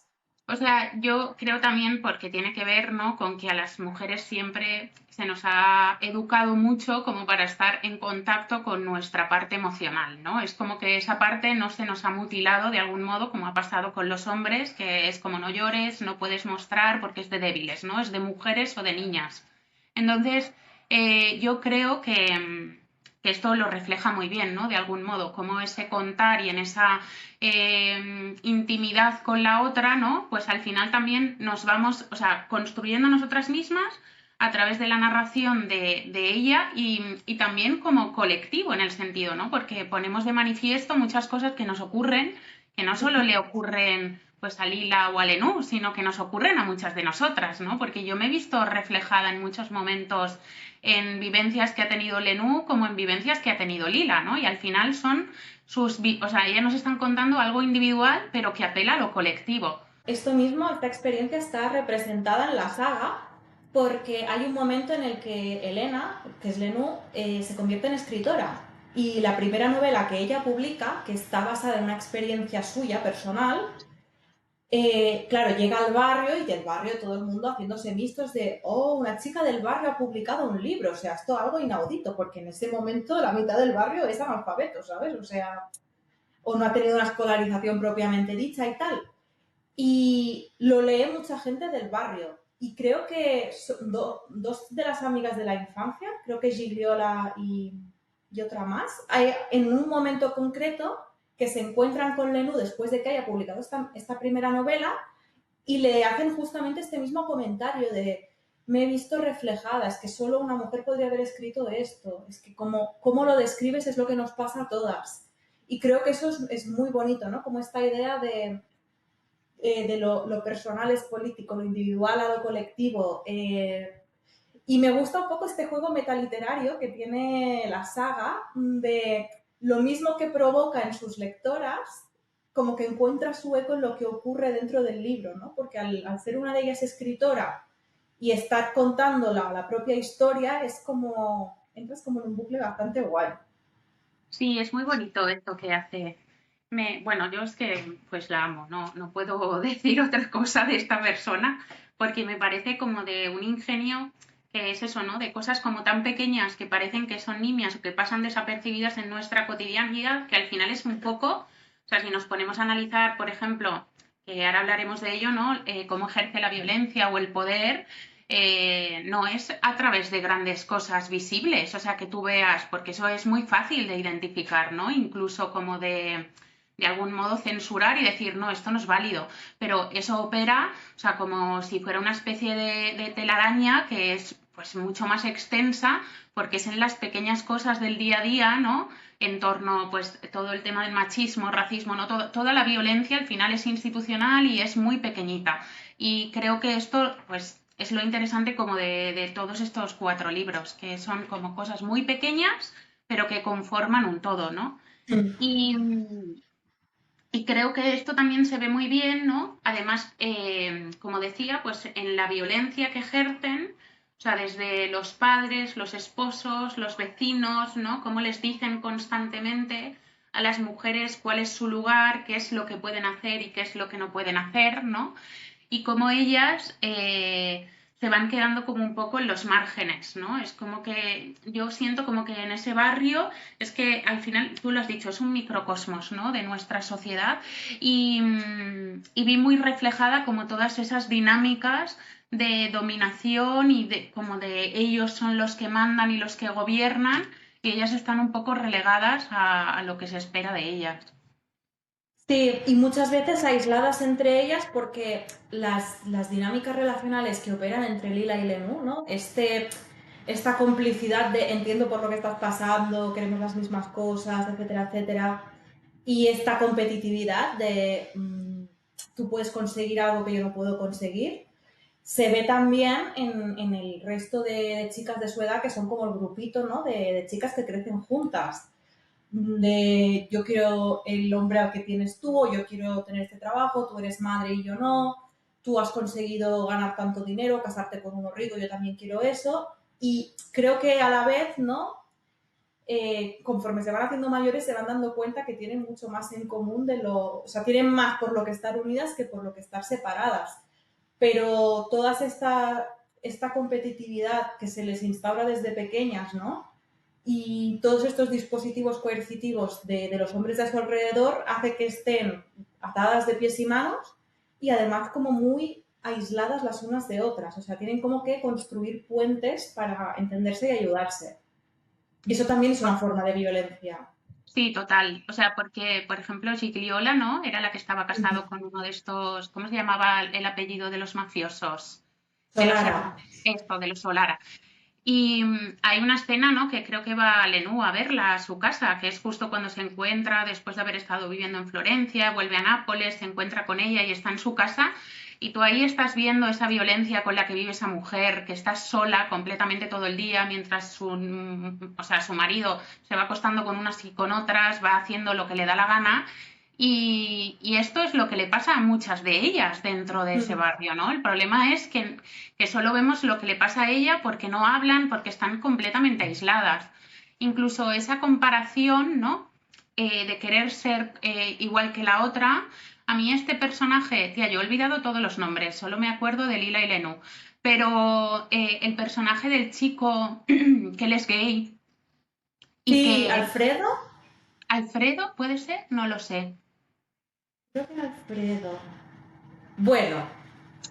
O sea, yo creo también porque tiene que ver, ¿no?, con que a las mujeres siempre se nos ha educado mucho como para estar en contacto con nuestra parte emocional, ¿no? Es como que esa parte no se nos ha mutilado de algún modo, como ha pasado con los hombres, que es como no llores, no puedes mostrar porque es de débiles, ¿no? Es de mujeres o de niñas. Entonces, yo creo que esto lo refleja muy bien, ¿no? De algún modo, como ese contar y en esa intimidad con la otra, ¿no? Pues al final también nos vamos, o sea, construyendo nosotras mismas a través de la narración de ella y también como colectivo en el sentido, ¿no? Porque ponemos de manifiesto muchas cosas que nos ocurren, que no solo le ocurren pues a Lila o a Lenú, sino que nos ocurren a muchas de nosotras, ¿no? Porque yo me he visto reflejada en muchos momentos en vivencias que ha tenido Lenú como en vivencias que ha tenido Lila, ¿no? Y al final son o sea, ellas nos están contando algo individual, pero que apela a lo colectivo. Esto mismo, esta experiencia está representada en la saga porque hay un momento en el que Elena, que es Lenú, se convierte en escritora. Y la primera novela que ella publica, que está basada en una experiencia suya personal, claro, llega al barrio y del barrio todo el mundo haciéndose vistos de, oh, una chica del barrio ha publicado un libro, o sea, esto es algo inaudito, porque en ese momento la mitad del barrio es analfabeto, ¿sabes? O sea, o no ha tenido una escolarización propiamente dicha y tal. Y lo lee mucha gente del barrio. Y creo que dos de las amigas de la infancia, creo que Gigliola y otra más, hay, en un momento concreto que se encuentran con Lenú después de que haya publicado esta primera novela y le hacen justamente este mismo comentario de me he visto reflejada, es que solo una mujer podría haber escrito esto, es que como lo describes es lo que nos pasa a todas. Y creo que eso es muy bonito, ¿no? Como esta idea de lo personal es político, lo individual a lo colectivo. Y me gusta un poco este juego metaliterario que tiene la saga de lo mismo que provoca en sus lectoras, como que encuentra su eco en lo que ocurre dentro del libro, ¿no? Porque al ser una de ellas escritora y estar contando la propia historia, es como, entras como en un bucle bastante guay. Sí, es muy bonito esto que hace. Bueno, yo es que pues la amo, no puedo decir otra cosa de esta persona, porque me parece como de un ingenio que es eso, ¿no? De cosas como tan pequeñas que parecen que son nimias o que pasan desapercibidas en nuestra cotidianidad, que al final es un poco, o sea, si nos ponemos a analizar, por ejemplo, que ahora hablaremos de ello, ¿no? Cómo ejerce la violencia o el poder, no es a través de grandes cosas visibles, o sea, que tú veas, porque eso es muy fácil de identificar, ¿no? Incluso como de algún modo censurar y decir, no, esto no es válido, pero eso opera, o sea, como si fuera una especie de telaraña que es pues mucho más extensa porque es en las pequeñas cosas del día a día, ¿no? En torno, pues, todo el tema del machismo, racismo, ¿no? Toda la violencia al final es institucional y es muy pequeñita. Y creo que esto, pues, es lo interesante como de todos estos 4 libros, que son como cosas muy pequeñas, pero que conforman un todo, ¿no? Y, y creo que esto también se ve muy bien, ¿no? Además, como decía, pues en la violencia que ejercen, o sea, desde los padres, los esposos, los vecinos, ¿no? Cómo les dicen constantemente a las mujeres cuál es su lugar, qué es lo que pueden hacer y qué es lo que no pueden hacer, ¿no? Y cómo ellas se van quedando como un poco en los márgenes, ¿no? Es como que yo siento como que en ese barrio es que al final, tú lo has dicho, es un microcosmos, ¿no? De nuestra sociedad y vi muy reflejada como todas esas dinámicas de dominación y de como de ellos son los que mandan y los que gobiernan y ellas están un poco relegadas a lo que se espera de ellas. Sí, y muchas veces aisladas entre ellas porque las dinámicas relacionales que operan entre Lila y Lenú, ¿no? Esta complicidad de entiendo por lo que estás pasando, queremos las mismas cosas, etcétera, etcétera, y esta competitividad de tú puedes conseguir algo que yo no puedo conseguir, se ve también en el resto de chicas de su edad que son como el grupito, ¿no? De chicas que crecen juntas de yo quiero el hombre al que tienes tú, o yo quiero tener este trabajo, tú eres madre y yo no, tú has conseguido ganar tanto dinero, casarte con uno rico, yo también quiero eso. Y creo que a la vez, ¿no? Conforme se van haciendo mayores se van dando cuenta que tienen mucho más en común o sea, tienen más por lo que estar unidas que por lo que estar separadas. Pero toda esta competitividad que se les instaura desde pequeñas, ¿no? Y todos estos dispositivos coercitivos de los hombres de a su alrededor hace que estén atadas de pies y manos y además como muy aisladas las unas de otras. O sea, tienen como que construir puentes para entenderse y ayudarse. Y eso también es una forma de violencia. Sí, total. O sea, porque, por ejemplo, Gigliola, ¿no? Era la que estaba Ujú. casado con uno de estos, ¿cómo se llamaba el apellido de los mafiosos? De los Solara. hermanos, esto, de los Solara. Y hay una escena, ¿no? Que creo que va Lenú a verla a su casa, que es justo cuando se encuentra, después de haber estado viviendo en Florencia, vuelve a Nápoles, se encuentra con ella y está en su casa. Y tú ahí estás viendo esa violencia con la que vive esa mujer, que está sola completamente todo el día, mientras o sea, su marido se va acostando con unas y con otras, va haciendo lo que le da la gana. Y esto es lo que le pasa a muchas de ellas dentro de ese Mm. barrio, ¿no? El problema es que solo vemos lo que le pasa a ella porque no hablan, porque están completamente aisladas. Incluso esa comparación, ¿no? De querer ser igual que la otra. A mí este personaje, tía, yo he olvidado todos los nombres, solo me acuerdo de Lila y Lenú, pero el personaje del chico que él es gay y Sí, que Alfredo. Alfredo puede ser, no lo sé. Creo que era Alfredo. Bueno,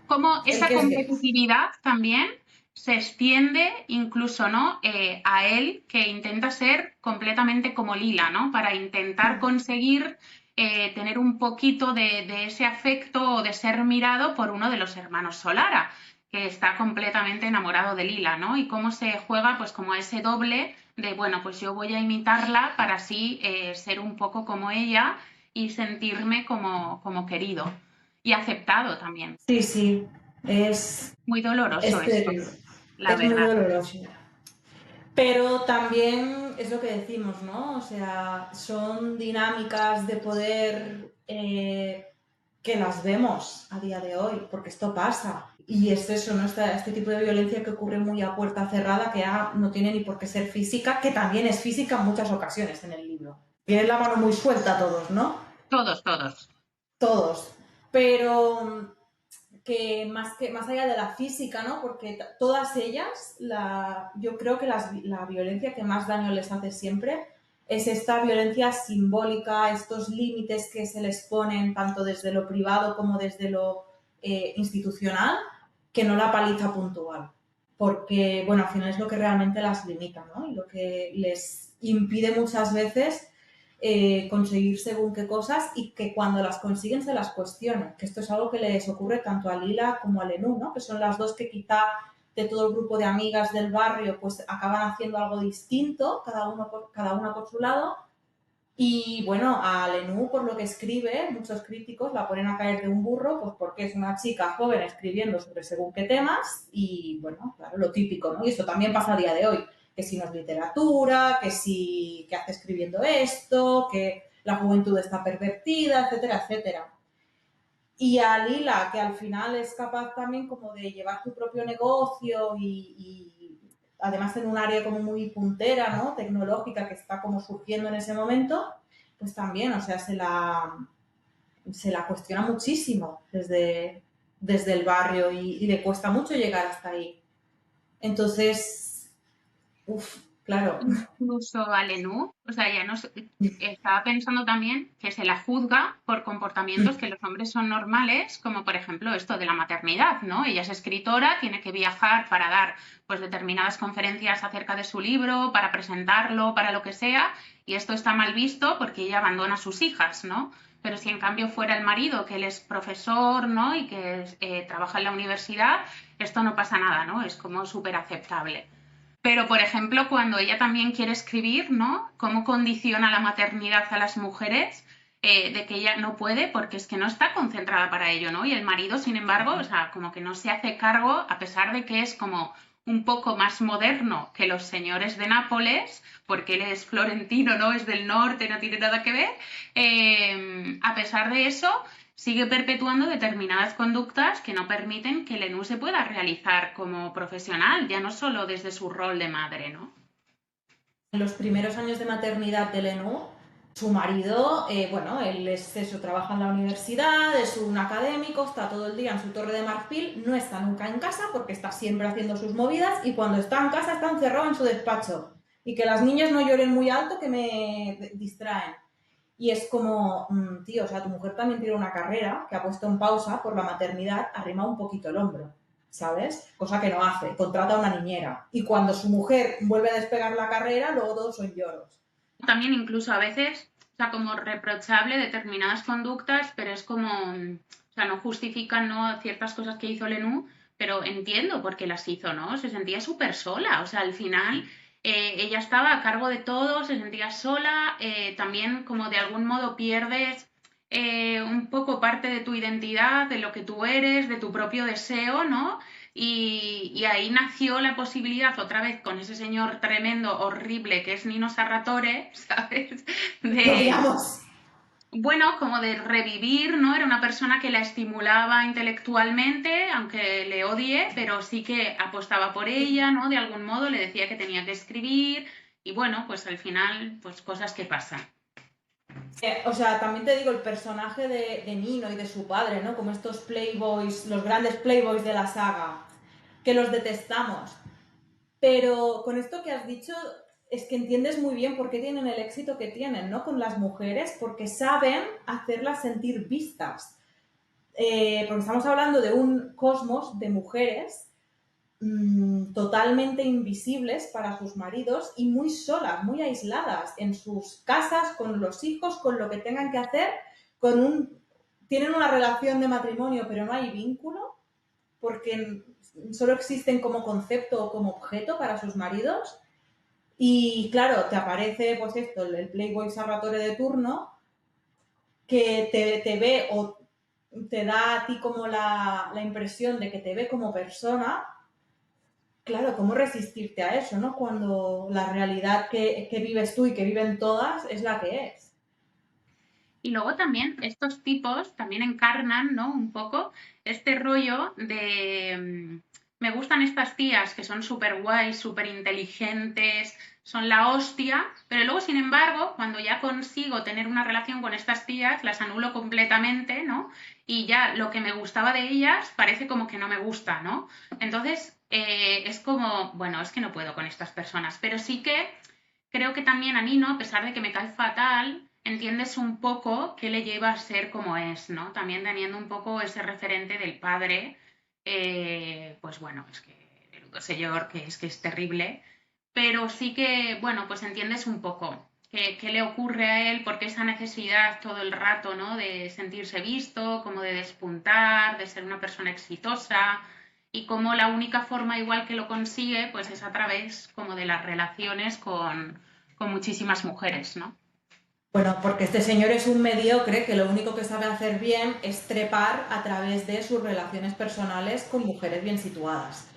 Como el esa que es gay. competitividad también se extiende incluso, ¿no? A él que intenta ser completamente como Lila, ¿no? Para intentar Mm. conseguir tener un poquito de ese afecto o de ser mirado por uno de los hermanos Solara, que está completamente enamorado de Lila, ¿no? Y cómo se juega pues como a ese doble de, bueno, pues yo voy a imitarla para así ser un poco como ella y sentirme como querido y aceptado también. Sí, sí, es, Muy doloroso es esto, terrible. la Es muy verdad. doloroso. Pero también es lo que decimos, ¿no? O sea, son dinámicas de poder que las vemos a día de hoy, porque esto pasa. Y es eso, ¿no? Este tipo de violencia que ocurre muy a puerta cerrada, que ya no tiene ni por qué ser física, que también es física en muchas ocasiones en el libro. Tienen la mano muy suelta todos, ¿no? Todos, todos. Todos. Pero que más allá de la física, ¿no? Porque todas ellas, yo creo que la violencia que más daño les hace siempre es esta violencia simbólica, estos límites que se les ponen tanto desde lo privado como desde lo institucional, que no la paliza puntual. Porque, bueno, al final es lo que realmente las limita, ¿no? Y lo que les impide muchas veces conseguir según qué cosas y que cuando las consiguen se las cuestionan, que esto es algo que les ocurre tanto a Lila como a Lenú, ¿no? Que son las dos que quizá de todo el grupo de amigas del barrio pues acaban haciendo algo distinto, cada una por su lado. Y bueno, a Lenú, por lo que escribe, muchos críticos la ponen a caer de un burro, pues porque es una chica joven escribiendo sobre según qué temas y bueno, claro, lo típico, ¿no? Y eso también pasa a día de hoy, que si no es literatura, que si que hace escribiendo esto, que la juventud está pervertida, etcétera, etcétera. Y a Lila, que al final es capaz también como de llevar tu propio negocio y además en un área como muy puntera, ¿no? Tecnológica que está como surgiendo en ese momento, pues también, o sea, se la cuestiona muchísimo desde el barrio y le cuesta mucho llegar hasta ahí. Entonces, uff, claro. Incluso a Lenú, o sea, ya no sé, estaba pensando también que se la juzga por comportamientos que los hombres son normales, como por ejemplo esto de la maternidad, ¿no? Ella es escritora, tiene que viajar para dar pues determinadas conferencias acerca de su libro, para presentarlo, para lo que sea, y esto está mal visto porque ella abandona a sus hijas, ¿no? Pero si en cambio fuera el marido, que él es profesor, ¿no? Y que trabaja en la universidad, esto no pasa nada, ¿no? Es como súper aceptable. Pero, por ejemplo, cuando ella también quiere escribir, ¿no? ¿Cómo condiciona la maternidad a las mujeres? De que ella no puede porque es que no está concentrada para ello, ¿no? Y el marido, sin embargo, o sea, como que no se hace cargo, a pesar de que es como un poco más moderno que los señores de Nápoles, porque él es florentino, no es del norte, no tiene nada que ver, a pesar de eso, sigue perpetuando determinadas conductas que no permiten que Lenú se pueda realizar como profesional, ya no solo desde su rol de madre, ¿no? En los primeros años de maternidad de Lenú, su marido, bueno, él es eso, trabaja en la universidad, es un académico, está todo el día en su torre de marfil, no está nunca en casa porque está siempre haciendo sus movidas y cuando está en casa está encerrado en su despacho. Y que las niñas no lloren muy alto que me distraen. Y es como, tío, o sea, tu mujer también tiene una carrera que ha puesto en pausa por la maternidad, arrima un poquito el hombro. ¿sabes? Cosa que no hace, contrata a una niñera. Y cuando su mujer vuelve a despegar la carrera, luego todos son lloros. También incluso a veces, o sea, como reprochable determinadas conductas, pero es como, o sea, no justifican, ¿no?, ciertas cosas que hizo Lenú, pero entiendo por qué las hizo, ¿no? Se sentía súper sola, o sea, al final ella estaba a cargo de todo, se sentía sola, también como de algún modo pierdes un poco parte de tu identidad, de lo que tú eres, de tu propio deseo, ¿no? Y ahí nació la posibilidad, otra vez con ese señor tremendo, horrible, que es Nino Sarratore, ¿sabes? ¡Lo De, odiamos! bueno, como de revivir, ¿no? Era una persona que la estimulaba intelectualmente, aunque le odie, pero sí que apostaba por ella, ¿no? De algún modo le decía que tenía que escribir y bueno, pues al final, pues cosas que pasan. O sea, también te digo, el personaje de Nino y de su padre, ¿no? Como estos playboys, los grandes playboys de la saga, que los detestamos. Pero con esto que has dicho, es que entiendes muy bien por qué tienen el éxito que tienen, ¿no? Con las mujeres, porque saben hacerlas sentir vistas. Porque estamos hablando de un cosmos de mujeres totalmente invisibles para sus maridos y muy solas, muy aisladas en sus casas, con los hijos, con lo que tengan que hacer, tienen una relación de matrimonio, pero no hay vínculo, porque solo existen como concepto o como objeto para sus maridos. Y claro, te aparece pues esto, el Playboy Salvatore de turno, que te ve o te da a ti como la impresión de que te ve como persona. Claro, ¿cómo resistirte a eso, no? Cuando la realidad que vives tú y que viven todas es la que es. Y luego también estos tipos también encarnan, ¿no? Un poco este rollo de... me gustan estas tías que son súper guays, súper inteligentes, son la hostia, pero luego, sin embargo, cuando ya consigo tener una relación con estas tías, las anulo completamente, ¿no? Y ya lo que me gustaba de ellas parece como que no me gusta, ¿no? Entonces, es como, bueno, es que no puedo con estas personas, pero sí que creo que también a Nino, a pesar de que me cae fatal, entiendes un poco qué le lleva a ser como es, ¿no? También teniendo un poco ese referente del padre, pues bueno, es que el señor que es terrible, pero sí que, bueno, pues entiendes un poco qué le ocurre a él, porque esa necesidad todo el rato, ¿no? De sentirse visto, como de despuntar, de ser una persona exitosa, y como la única forma igual que lo consigue, pues es a través como de las relaciones con muchísimas mujeres, ¿no? Bueno, porque este señor es un mediocre que lo único que sabe hacer bien es trepar a través de sus relaciones personales con mujeres bien situadas.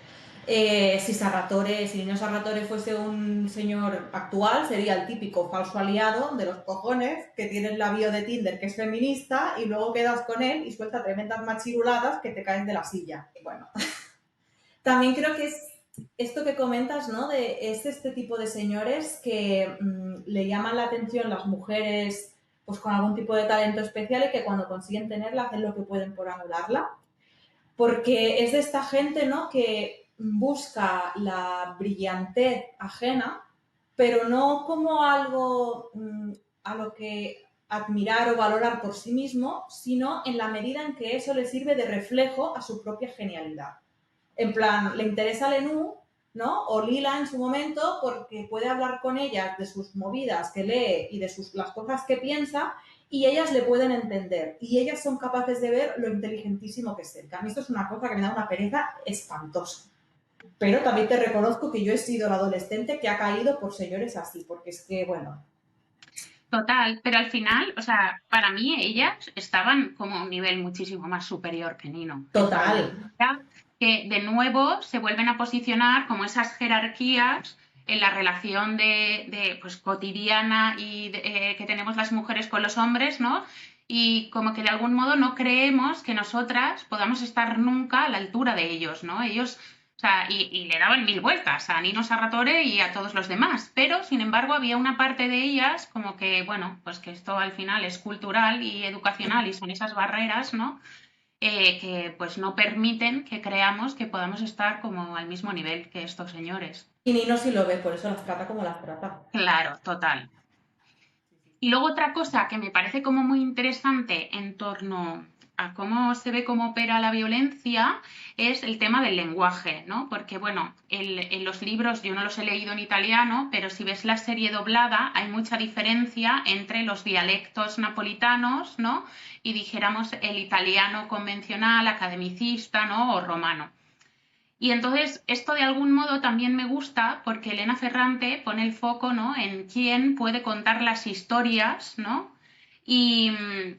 Si Nino Sarratore fuese un señor actual, sería el típico falso aliado de los cojones que tiene el labio de Tinder que es feminista y luego quedas con él y suelta tremendas machiruladas que te caen de la silla. Bueno, también creo que es esto que comentas, ¿no? Es este tipo de señores que le llaman la atención las mujeres pues con algún tipo de talento especial y que cuando consiguen tenerla hacen lo que pueden por anularla. Porque es de esta gente, ¿no? Que busca la brillantez ajena, pero no como algo a lo que admirar o valorar por sí mismo, sino en la medida en que eso le sirve de reflejo a su propia genialidad. En plan, le interesa Lenú, ¿no? O Lila en su momento, porque puede hablar con ellas de sus movidas que lee y de las cosas que piensa, y ellas le pueden entender. Y ellas son capaces de ver lo inteligentísimo que es él. Que a mí esto es una cosa que me da una pereza espantosa. Pero también te reconozco que yo he sido la adolescente que ha caído por señores así, porque es que, bueno, Total, pero al final, o sea, para mí ellas estaban como a un nivel muchísimo más superior que Nino. El total. problema era que de nuevo se vuelven a posicionar como esas jerarquías en la relación pues, cotidiana y que tenemos las mujeres con los hombres, ¿no? Y como que de algún modo no creemos que nosotras podamos estar nunca a la altura de ellos, ¿no? Ellos, o sea, y le daban mil vueltas a Nino Sarratore y a todos los demás, pero sin embargo había una parte de ellas como que, bueno, pues que esto al final es cultural y educacional y son esas barreras, ¿no? Que pues no permiten que creamos que podamos estar como al mismo nivel que estos señores. Y Nino sí lo ve, por eso las trata como las trata. Claro, total. Y luego otra cosa que me parece como muy interesante en torno a cómo se ve cómo opera la violencia es el tema del lenguaje, ¿no? Porque, bueno, en los libros yo no los he leído en italiano, pero si ves la serie doblada hay mucha diferencia entre los dialectos napolitanos, ¿no? Y dijéramos el italiano convencional, academicista, ¿no? O romano. Y entonces esto de algún modo también me gusta porque Elena Ferrante pone el foco, ¿no? En quién puede contar las historias, ¿no? Y,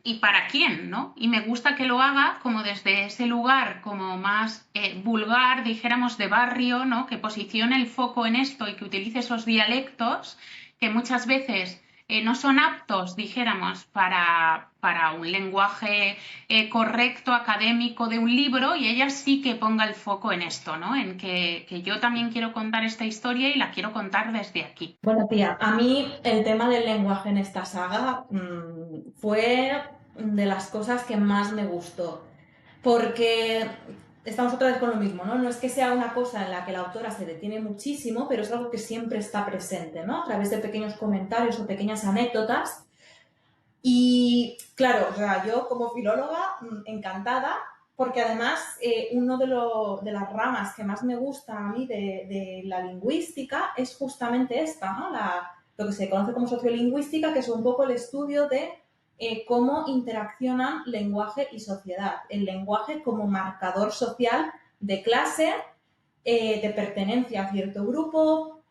y para quién, ¿no? Y me gusta que lo haga como desde ese lugar como más vulgar, dijéramos, de barrio, ¿no? Que posicione el foco en esto y que utilice esos dialectos que muchas veces no son aptos, dijéramos, para un lenguaje correcto, académico de un libro, y ella sí que ponga el foco en esto, ¿no? En que yo también quiero contar esta historia y la quiero contar desde aquí. Bueno, tía, a mí el tema del lenguaje en esta saga fue de las cosas que más me gustó, porque estamos otra vez con lo mismo, ¿no? No es que sea una cosa en la que la autora se detiene muchísimo, pero es algo que siempre está presente, ¿no? A través de pequeños comentarios o pequeñas anécdotas. Y claro, o sea, yo como filóloga, encantada, porque además uno de las ramas que más me gusta a mí de la lingüística es justamente esta, ¿no? Lo que se conoce como sociolingüística, que es un poco el estudio de cómo interaccionan lenguaje y sociedad. El lenguaje como marcador social de clase, de pertenencia a cierto grupo,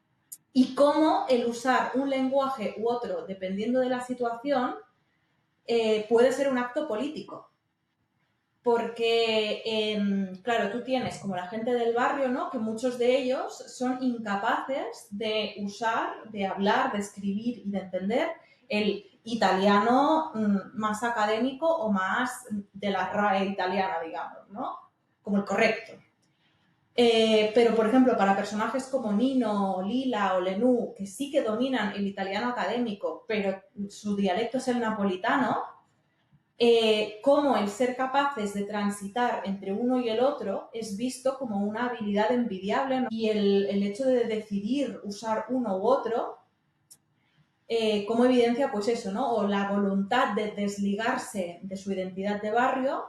y cómo el usar un lenguaje u otro, dependiendo de la situación, puede ser un acto político. Porque, claro, tú tienes como la gente del barrio, ¿no? Que muchos de ellos son incapaces de usar, de hablar, de escribir y de entender el italiano más académico o más de la RAE italiana, digamos, ¿no? Como el correcto. Pero, por ejemplo, para personajes como Nino, Lila o Lenú, que sí que dominan el italiano académico, pero su dialecto es el napolitano, cómo el ser capaces de transitar entre uno y el otro es visto como una habilidad envidiable, ¿no? Y el hecho de decidir usar uno u otro, como evidencia, pues eso, ¿no? O la voluntad de desligarse de su identidad de barrio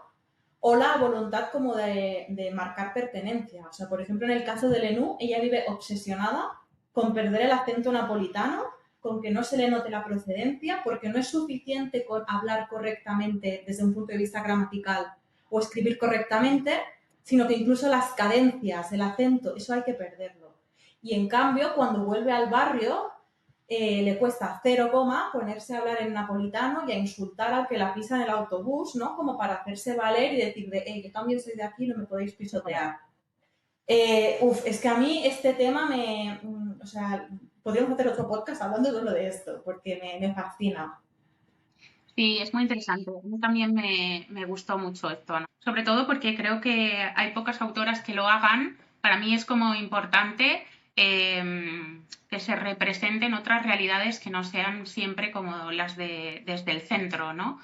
o la voluntad como de marcar pertenencia. O sea, por ejemplo, en el caso de Lenú, ella vive obsesionada con perder el acento napolitano, con que no se le note la procedencia, porque no es suficiente con hablar correctamente desde un punto de vista gramatical o escribir correctamente, sino que incluso las cadencias, el acento, eso hay que perderlo. Y en cambio, cuando vuelve al barrio, le cuesta cero coma ponerse a hablar en napolitano y a insultar al que la pisa en el autobús, ¿no? Como para hacerse valer y decir que también soy de aquí, no me podéis pisotear. Es que a mí este tema o sea, podríamos hacer otro podcast hablando solo de esto, porque me fascina. Sí, es muy interesante. A mí también me gustó mucho esto, ¿no? Sobre todo porque creo que hay pocas autoras que lo hagan. Para mí es como importante que se representen otras realidades que no sean siempre como las de desde el centro, ¿no?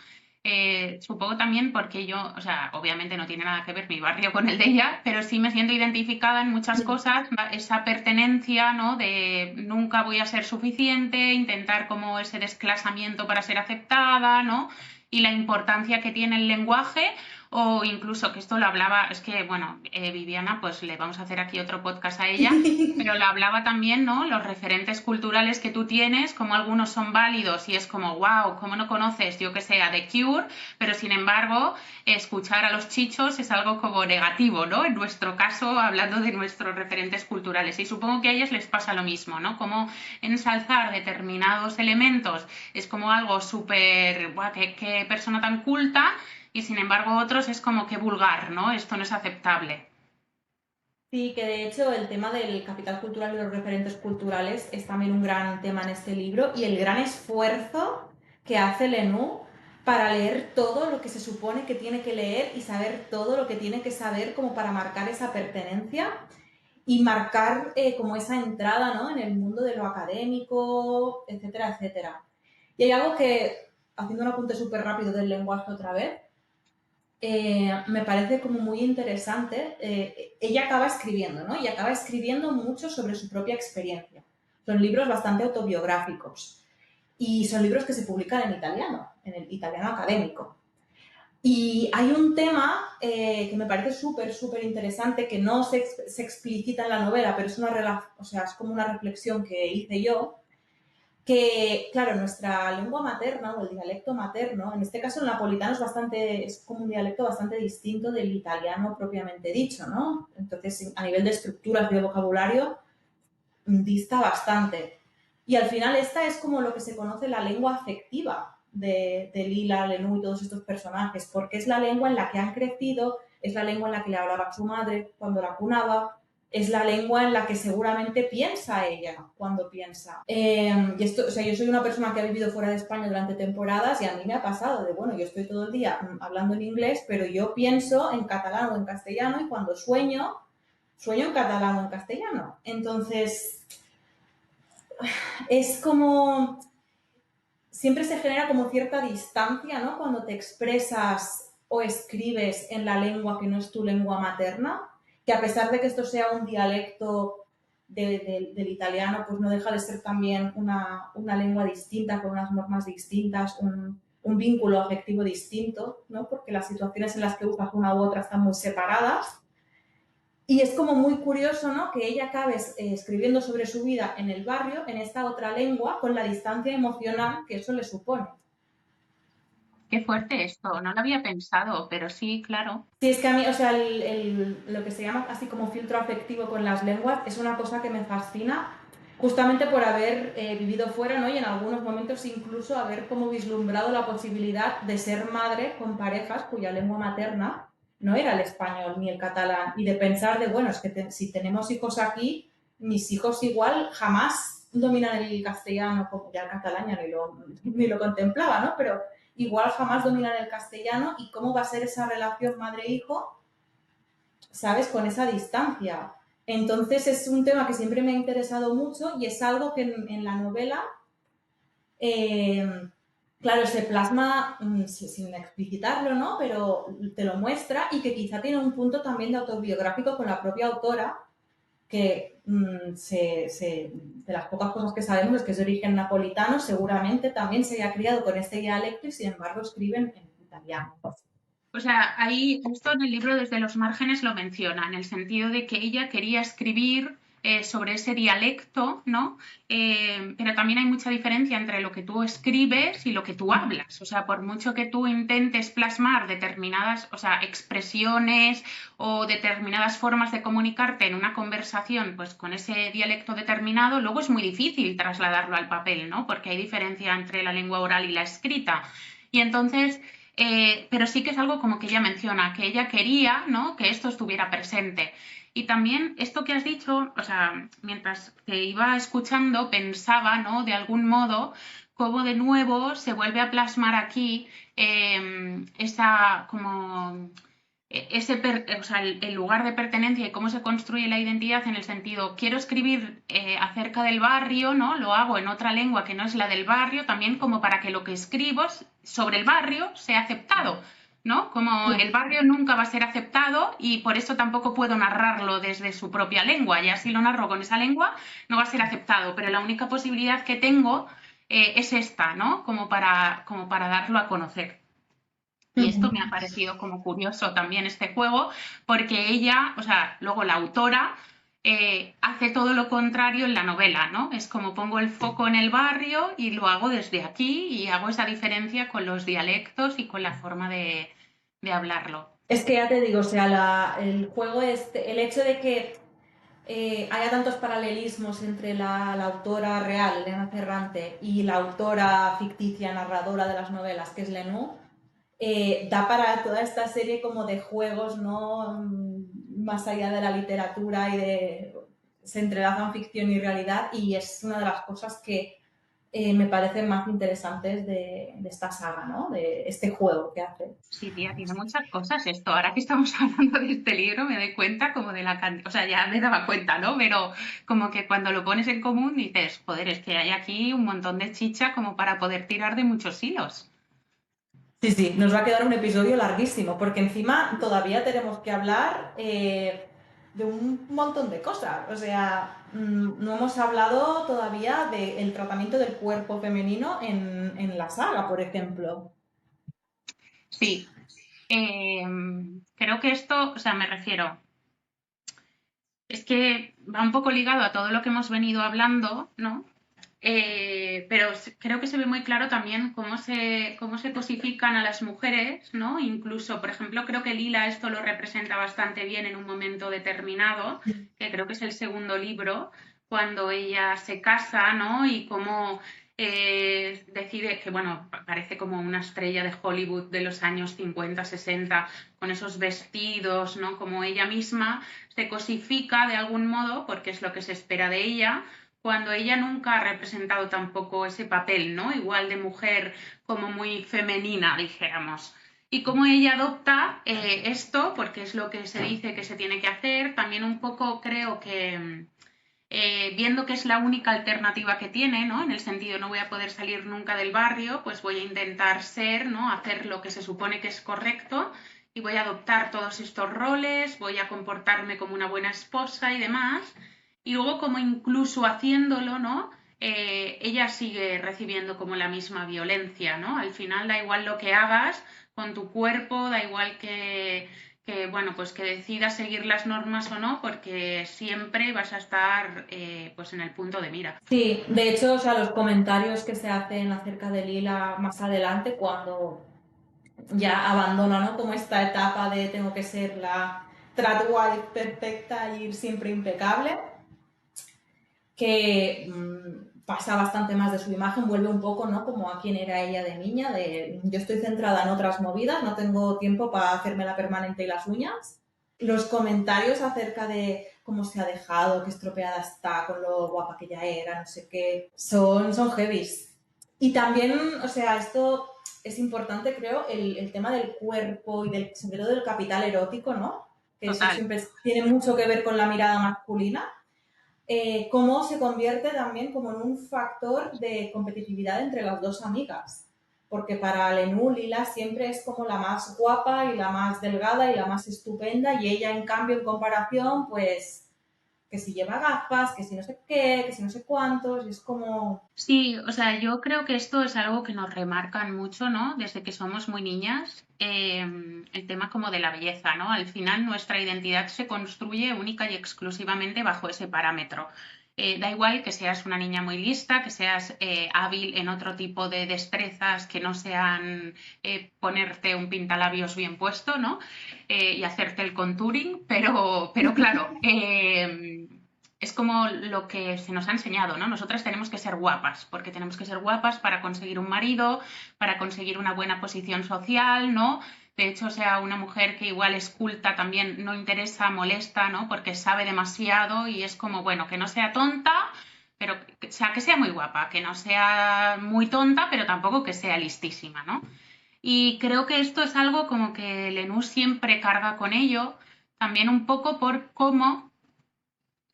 Supongo también porque yo, o sea, obviamente no tiene nada que ver mi barrio con el de ella, pero sí me siento identificada en muchas cosas, esa pertenencia, ¿no? De nunca voy a ser suficiente, intentar como ese desclasamiento para ser aceptada, ¿no? Y la importancia que tiene el lenguaje, o incluso que esto lo hablaba, es que, bueno, Viviana, pues le vamos a hacer aquí otro podcast a ella, pero lo hablaba también, ¿no? Los referentes culturales que tú tienes, como algunos son válidos y es como, wow, ¿cómo no conoces, yo que sé, a The Cure? Pero sin embargo, escuchar a los chichos es algo como negativo, ¿no? En nuestro caso, hablando de nuestros referentes culturales. Y supongo que a ellas les pasa lo mismo, ¿no? Como ensalzar determinados elementos es como algo súper, qué persona tan culta, y sin embargo otros es como que vulgar, ¿no? Esto no es aceptable. Sí, que de hecho el tema del capital cultural y los referentes culturales es también un gran tema en este libro y el gran esfuerzo que hace Lenú para leer todo lo que se supone que tiene que leer y saber todo lo que tiene que saber como para marcar esa pertenencia y marcar como esa entrada, ¿no? En el mundo de lo académico, etcétera, etcétera. Y hay algo que, haciendo un apunte súper rápido del lenguaje otra vez, me parece como muy interesante. Ella acaba escribiendo, ¿no? Y acaba escribiendo mucho sobre su propia experiencia. Son libros bastante autobiográficos y son libros que se publican en italiano, en el italiano académico. Y hay un tema que me parece súper interesante, que no se explicita en la novela, pero es o sea, es como una reflexión que hice yo, que, claro, nuestra lengua materna o el dialecto materno, en este caso el napolitano es como un dialecto bastante distinto del italiano propiamente dicho, ¿no? Entonces, a nivel de estructuras y de vocabulario, dista bastante. Y al final esta es como lo que se conoce la lengua afectiva de Lila, Lenú y todos estos personajes, porque es la lengua en la que han crecido, es la lengua en la que le hablaba su madre cuando la cunaba, es la lengua en la que seguramente piensa ella cuando piensa. Y esto, o sea, yo soy una persona que ha vivido fuera de España durante temporadas y a mí me ha pasado de, bueno, yo estoy todo el día hablando en inglés, pero yo pienso en catalán o en castellano y cuando sueño en catalán o en castellano. Entonces, es como, siempre se genera como cierta distancia, ¿no? Cuando te expresas o escribes en la lengua que no es tu lengua materna, que a pesar de que esto sea un dialecto del italiano, pues no deja de ser también una lengua distinta, con unas normas distintas, un vínculo afectivo distinto, ¿no? Porque las situaciones en las que usas una u otra están muy separadas. Y es como muy curioso, ¿no? Que ella acabe escribiendo sobre su vida en el barrio, en esta otra lengua, con la distancia emocional que eso le supone. Qué fuerte esto, no lo había pensado, pero sí, claro. Sí, es que a mí, o sea, lo que se llama así como filtro afectivo con las lenguas es una cosa que me fascina, justamente por haber vivido fuera, ¿no? Y en algunos momentos incluso haber como vislumbrado la posibilidad de ser madre con parejas cuya lengua materna no era el español ni el catalán, y de pensar de, bueno, es que si tenemos hijos aquí, mis hijos igual jamás dominan el castellano, como ya el catalán ya ni lo contemplaba, ¿no? Pero igual jamás dominan el castellano y cómo va a ser esa relación madre-hijo, ¿sabes? Con esa distancia. Entonces es un tema que siempre me ha interesado mucho y es algo que en la novela, eh, claro, se plasma sin explicitarlo, ¿no? Pero te lo muestra y que quizá tiene un punto también de autobiográfico con la propia autora, que de las pocas cosas que sabemos es que es de origen napolitano, seguramente también se haya criado con este dialecto y sin embargo escriben en italiano. O sea, ahí, esto en el libro desde los márgenes lo menciona, en el sentido de que ella quería escribir sobre ese dialecto, ¿no? Pero también hay mucha diferencia entre lo que tú escribes y lo que tú hablas. O sea, por mucho que tú intentes plasmar determinadas, o sea, expresiones o determinadas formas de comunicarte en una conversación, pues con ese dialecto determinado, luego es muy difícil trasladarlo al papel, ¿no? Porque hay diferencia entre la lengua oral y la escrita. Y entonces pero sí que es algo como que ella menciona, que ella quería, ¿no? Que esto estuviera presente. Y también esto que has dicho, o sea, mientras te iba escuchando, pensaba, ¿no? De algún modo, cómo de nuevo se vuelve a plasmar aquí esa como o sea, el lugar de pertenencia y cómo se construye la identidad en el sentido, quiero escribir acerca del barrio, ¿no? Lo hago en otra lengua que no es la del barrio, también como para que lo que escribo sobre el barrio sea aceptado, ¿no? Como el barrio nunca va a ser aceptado y por eso tampoco puedo narrarlo desde su propia lengua, ya si lo narro con esa lengua no va a ser aceptado, pero la única posibilidad que tengo es esta, ¿no? Como para darlo a conocer. Y esto me ha parecido como curioso también este juego, porque ella, o sea, luego la autora hace todo lo contrario en la novela, ¿no? Es como pongo el foco en el barrio y lo hago desde aquí y hago esa diferencia con los dialectos y con la forma de hablarlo. Es que ya te digo, o sea, el juego el hecho de que haya tantos paralelismos entre la autora real, Elena Ferrante, y la autora ficticia, narradora de las novelas, que es Lenú, da para toda esta serie como de juegos, ¿no? Más allá de la literatura y se entrelazan ficción y realidad y es una de las cosas que me parecen más interesantes de esta saga, ¿no? De este juego que hace. Sí, tía, tiene muchas cosas esto. Ahora que estamos hablando de este libro me doy cuenta como de la cantidad, o sea, ya me daba cuenta, ¿no? Pero como que cuando lo pones en común dices, joder, es que hay aquí un montón de chicha como para poder tirar de muchos hilos. Sí, sí, nos va a quedar un episodio larguísimo, porque encima todavía tenemos que hablar de un montón de cosas. O sea, no hemos hablado todavía del tratamiento del cuerpo femenino en la saga, por ejemplo. Sí, Eh, Creo que esto, o sea, me refiero, es que va un poco ligado a todo lo que hemos venido hablando, ¿no? Pero creo que se ve muy claro también cómo se cosifican a las mujeres, ¿no? Incluso, por ejemplo, creo que Lila esto lo representa bastante bien en un momento determinado, que creo que es el segundo libro, cuando ella se casa, ¿no? Y cómo decide que, bueno, parece como una estrella de Hollywood de los años 50, 60, con esos vestidos, ¿no? Como ella misma se cosifica de algún modo, porque es lo que se espera de ella, cuando ella nunca ha representado tampoco ese papel, ¿no? Igual de mujer como muy femenina, dijéramos. Y cómo ella adopta esto, porque es lo que se dice que se tiene que hacer, también un poco creo que viendo que es la única alternativa que tiene, ¿no? En el sentido, no voy a poder salir nunca del barrio, pues voy a intentar ser, ¿no? Hacer lo que se supone que es correcto y voy a adoptar todos estos roles, voy a comportarme como una buena esposa y demás. Y luego, como incluso haciéndolo, ¿no? Ella sigue recibiendo como la misma violencia, ¿no? Al final da igual lo que hagas con tu cuerpo, da igual bueno, pues que decidas seguir las normas o no, porque siempre vas a estar pues en el punto de mira. Sí, de hecho, o sea, los comentarios que se hacen acerca de Lila más adelante, cuando ya abandona, ¿no? Como esta etapa de tengo que ser la tradwife perfecta y ir siempre impecable, que pasa bastante más de su imagen, vuelve un poco, ¿no? Como a quien era ella de niña, de yo estoy centrada en otras movidas, no tengo tiempo para hacerme la permanente y las uñas. Los comentarios acerca de cómo se ha dejado, qué estropeada está, con lo guapa que ya era, no sé qué, son heavies. Y también, o sea, esto es importante, creo, el tema del cuerpo y sobre todo del capital erótico, ¿no? Que eso Total. siempre tiene mucho que ver con la mirada masculina. Cómo se convierte también como en un factor de competitividad entre las dos amigas. Porque para Lenú, Lila siempre es como la más guapa y la más delgada y la más estupenda, y ella, en cambio, en comparación, pues que si lleva gafas, que si no sé qué, que si no sé cuántos, y es como... Sí, o sea, yo creo que esto es algo que nos remarcan mucho, ¿no? Desde que somos muy niñas, el tema como de la belleza, ¿no? Al final nuestra identidad se construye única y exclusivamente bajo ese parámetro. Da igual que seas una niña muy lista, que seas hábil en otro tipo de destrezas que no sean ponerte un pintalabios bien puesto, ¿no? Y hacerte el contouring, pero claro, es como lo que se nos ha enseñado, ¿no? Nosotras tenemos que ser guapas, porque tenemos que ser guapas para conseguir un marido, para conseguir una buena posición social, ¿no? De hecho, sea una mujer que igual es culta también no interesa, molesta, ¿no? Porque sabe demasiado y es como, bueno, que no sea tonta, pero que sea muy guapa, que no sea muy tonta, pero tampoco que sea listísima, ¿no? Y creo que esto es algo como que Lenú siempre carga con ello, también un poco por cómo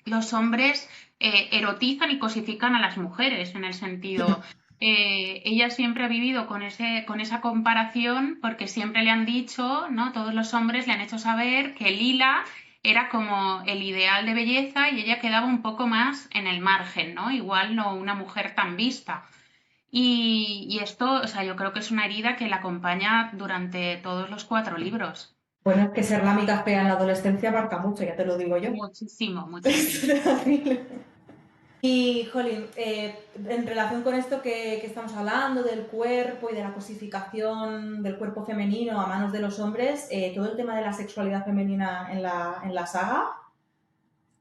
los hombres erotizan y cosifican a las mujeres, en el sentido, ella siempre ha vivido con esa comparación porque siempre le han dicho, ¿no? Todos los hombres le han hecho saber que Lila era como el ideal de belleza y ella quedaba un poco más en el margen, ¿no? Igual no una mujer tan vista. Y esto, o sea, yo creo que es una herida que la acompaña durante todos los cuatro libros. Bueno, es que ser la amiga fea en la adolescencia abarca mucho, ya te lo digo yo. Muchísimo, muchísimo. Es terrible. Y, Jolín, en relación con esto que estamos hablando del cuerpo y de la cosificación del cuerpo femenino a manos de los hombres, todo el tema de la sexualidad femenina en la saga,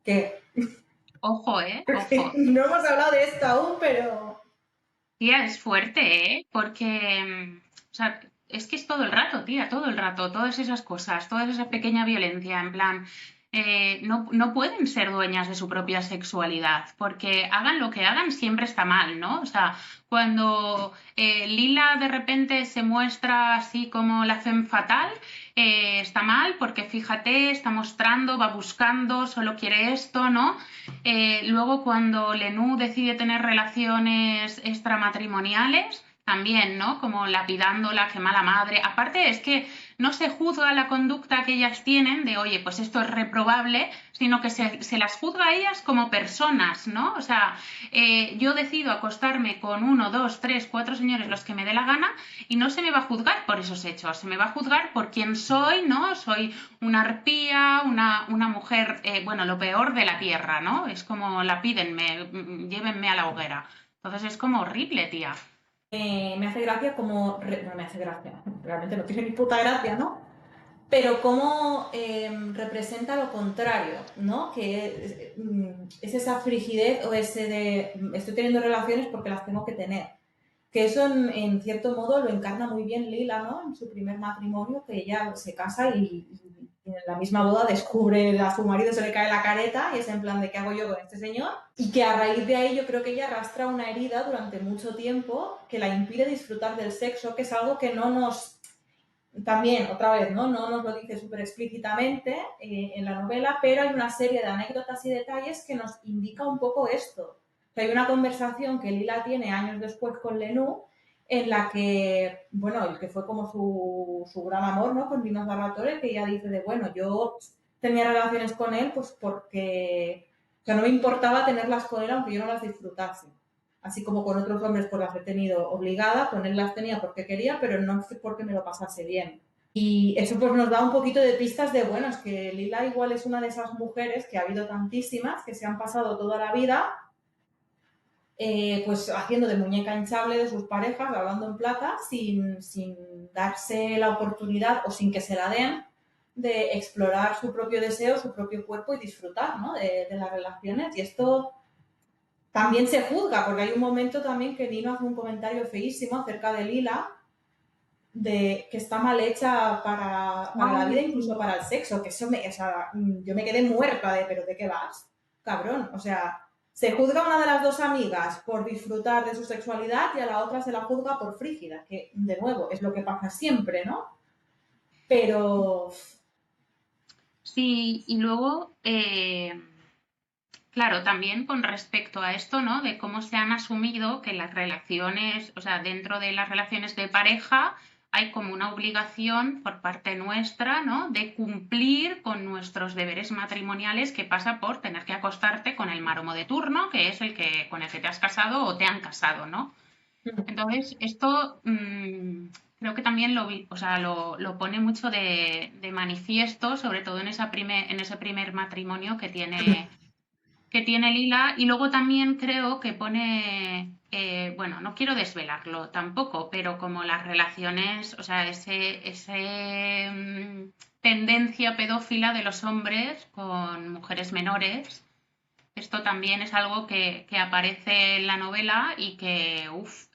que Ojo, ojo. no hemos hablado de esto aún, pero... Tía, es fuerte, ¿eh? Porque, o sea, es que es todo el rato, tía, todo el rato, todas esas cosas, toda esa pequeña violencia, en plan, no pueden ser dueñas de su propia sexualidad, porque hagan lo que hagan, siempre está mal, ¿no? O sea, cuando Lila de repente se muestra así como la femme fatal, está mal, porque fíjate, está mostrando, va buscando, solo quiere esto, ¿no? Luego, cuando Lenú decide tener relaciones extramatrimoniales, también, ¿no? Como lapidándola, qué mala madre. Aparte, es que no se juzga la conducta que ellas tienen de, oye, pues esto es reprobable, sino que se las juzga a ellas como personas, ¿no? O sea, yo decido acostarme con uno, dos, tres, cuatro señores, los que me dé la gana, y no se me va a juzgar por esos hechos, se me va a juzgar por quién soy, ¿no? Soy una arpía, una mujer, bueno, lo peor de la tierra, ¿no? Es como lapídenme, llévenme a la hoguera. Entonces es como horrible, tía. Me hace gracia como... No me hace gracia, realmente no tiene ni puta gracia, ¿no? Pero cómo representa lo contrario, ¿no? Que es esa frigidez o ese de estoy teniendo relaciones porque las tengo que tener. Que eso en cierto modo lo encarna muy bien Lila, ¿no? En su primer matrimonio, que ella se casa y en la misma boda descubre a su marido, se le cae la careta y es en plan de ¿qué hago yo con este señor? Y que a raíz de ahí yo creo que ella arrastra una herida durante mucho tiempo que la impide disfrutar del sexo, que es algo que no nos también, otra vez, no nos lo dice súper explícitamente en la novela, pero hay una serie de anécdotas y detalles que nos indica un poco esto. O sea, hay una conversación que Lila tiene años después con Lenú, en la que, bueno, el que fue como su gran amor, ¿no? Con Dino Barratore, que ella dice de, bueno, yo tenía relaciones con él pues porque, o sea, no me importaba tenerlas con él aunque yo no las disfrutase. Así como con otros hombres pues las he tenido obligada, con él las tenía porque quería, pero no porque me lo pasase bien. Y eso pues nos da un poquito de pistas de, bueno, es que Lila igual es una de esas mujeres que ha habido tantísimas que se han pasado toda la vida pues haciendo de muñeca hinchable de sus parejas, hablando en plata, sin darse la oportunidad o sin que se la den de explorar su propio deseo, su propio cuerpo y disfrutar, ¿no? de las relaciones. Y esto también se juzga, porque hay un momento también que Nino hace un comentario feísimo acerca de Lila, de que está mal hecha para la vida, incluso para el sexo, que eso o sea, yo me quedé muerta de, pero ¿de qué vas? Cabrón, o sea, se juzga a una de las dos amigas por disfrutar de su sexualidad y a la otra se la juzga por frígida, que de nuevo es lo que pasa siempre, ¿no? Pero Sí, y luego, claro, también con respecto a esto, ¿no? De cómo se han asumido que las relaciones, o sea, dentro de las relaciones de pareja hay como una obligación por parte nuestra, ¿no? De cumplir con nuestros deberes matrimoniales que pasa por tener que acostarte con el maromo de turno, que es el que con el que te has casado o te han casado, ¿no? Entonces, esto creo que también o sea, lo pone mucho de manifiesto, sobre todo en en ese primer matrimonio que tiene Lila. Y luego también creo que pone, bueno, no quiero desvelarlo tampoco, pero como las relaciones, o sea, ese tendencia pedófila de los hombres con mujeres menores. Esto también es algo que aparece en la novela y que, uff,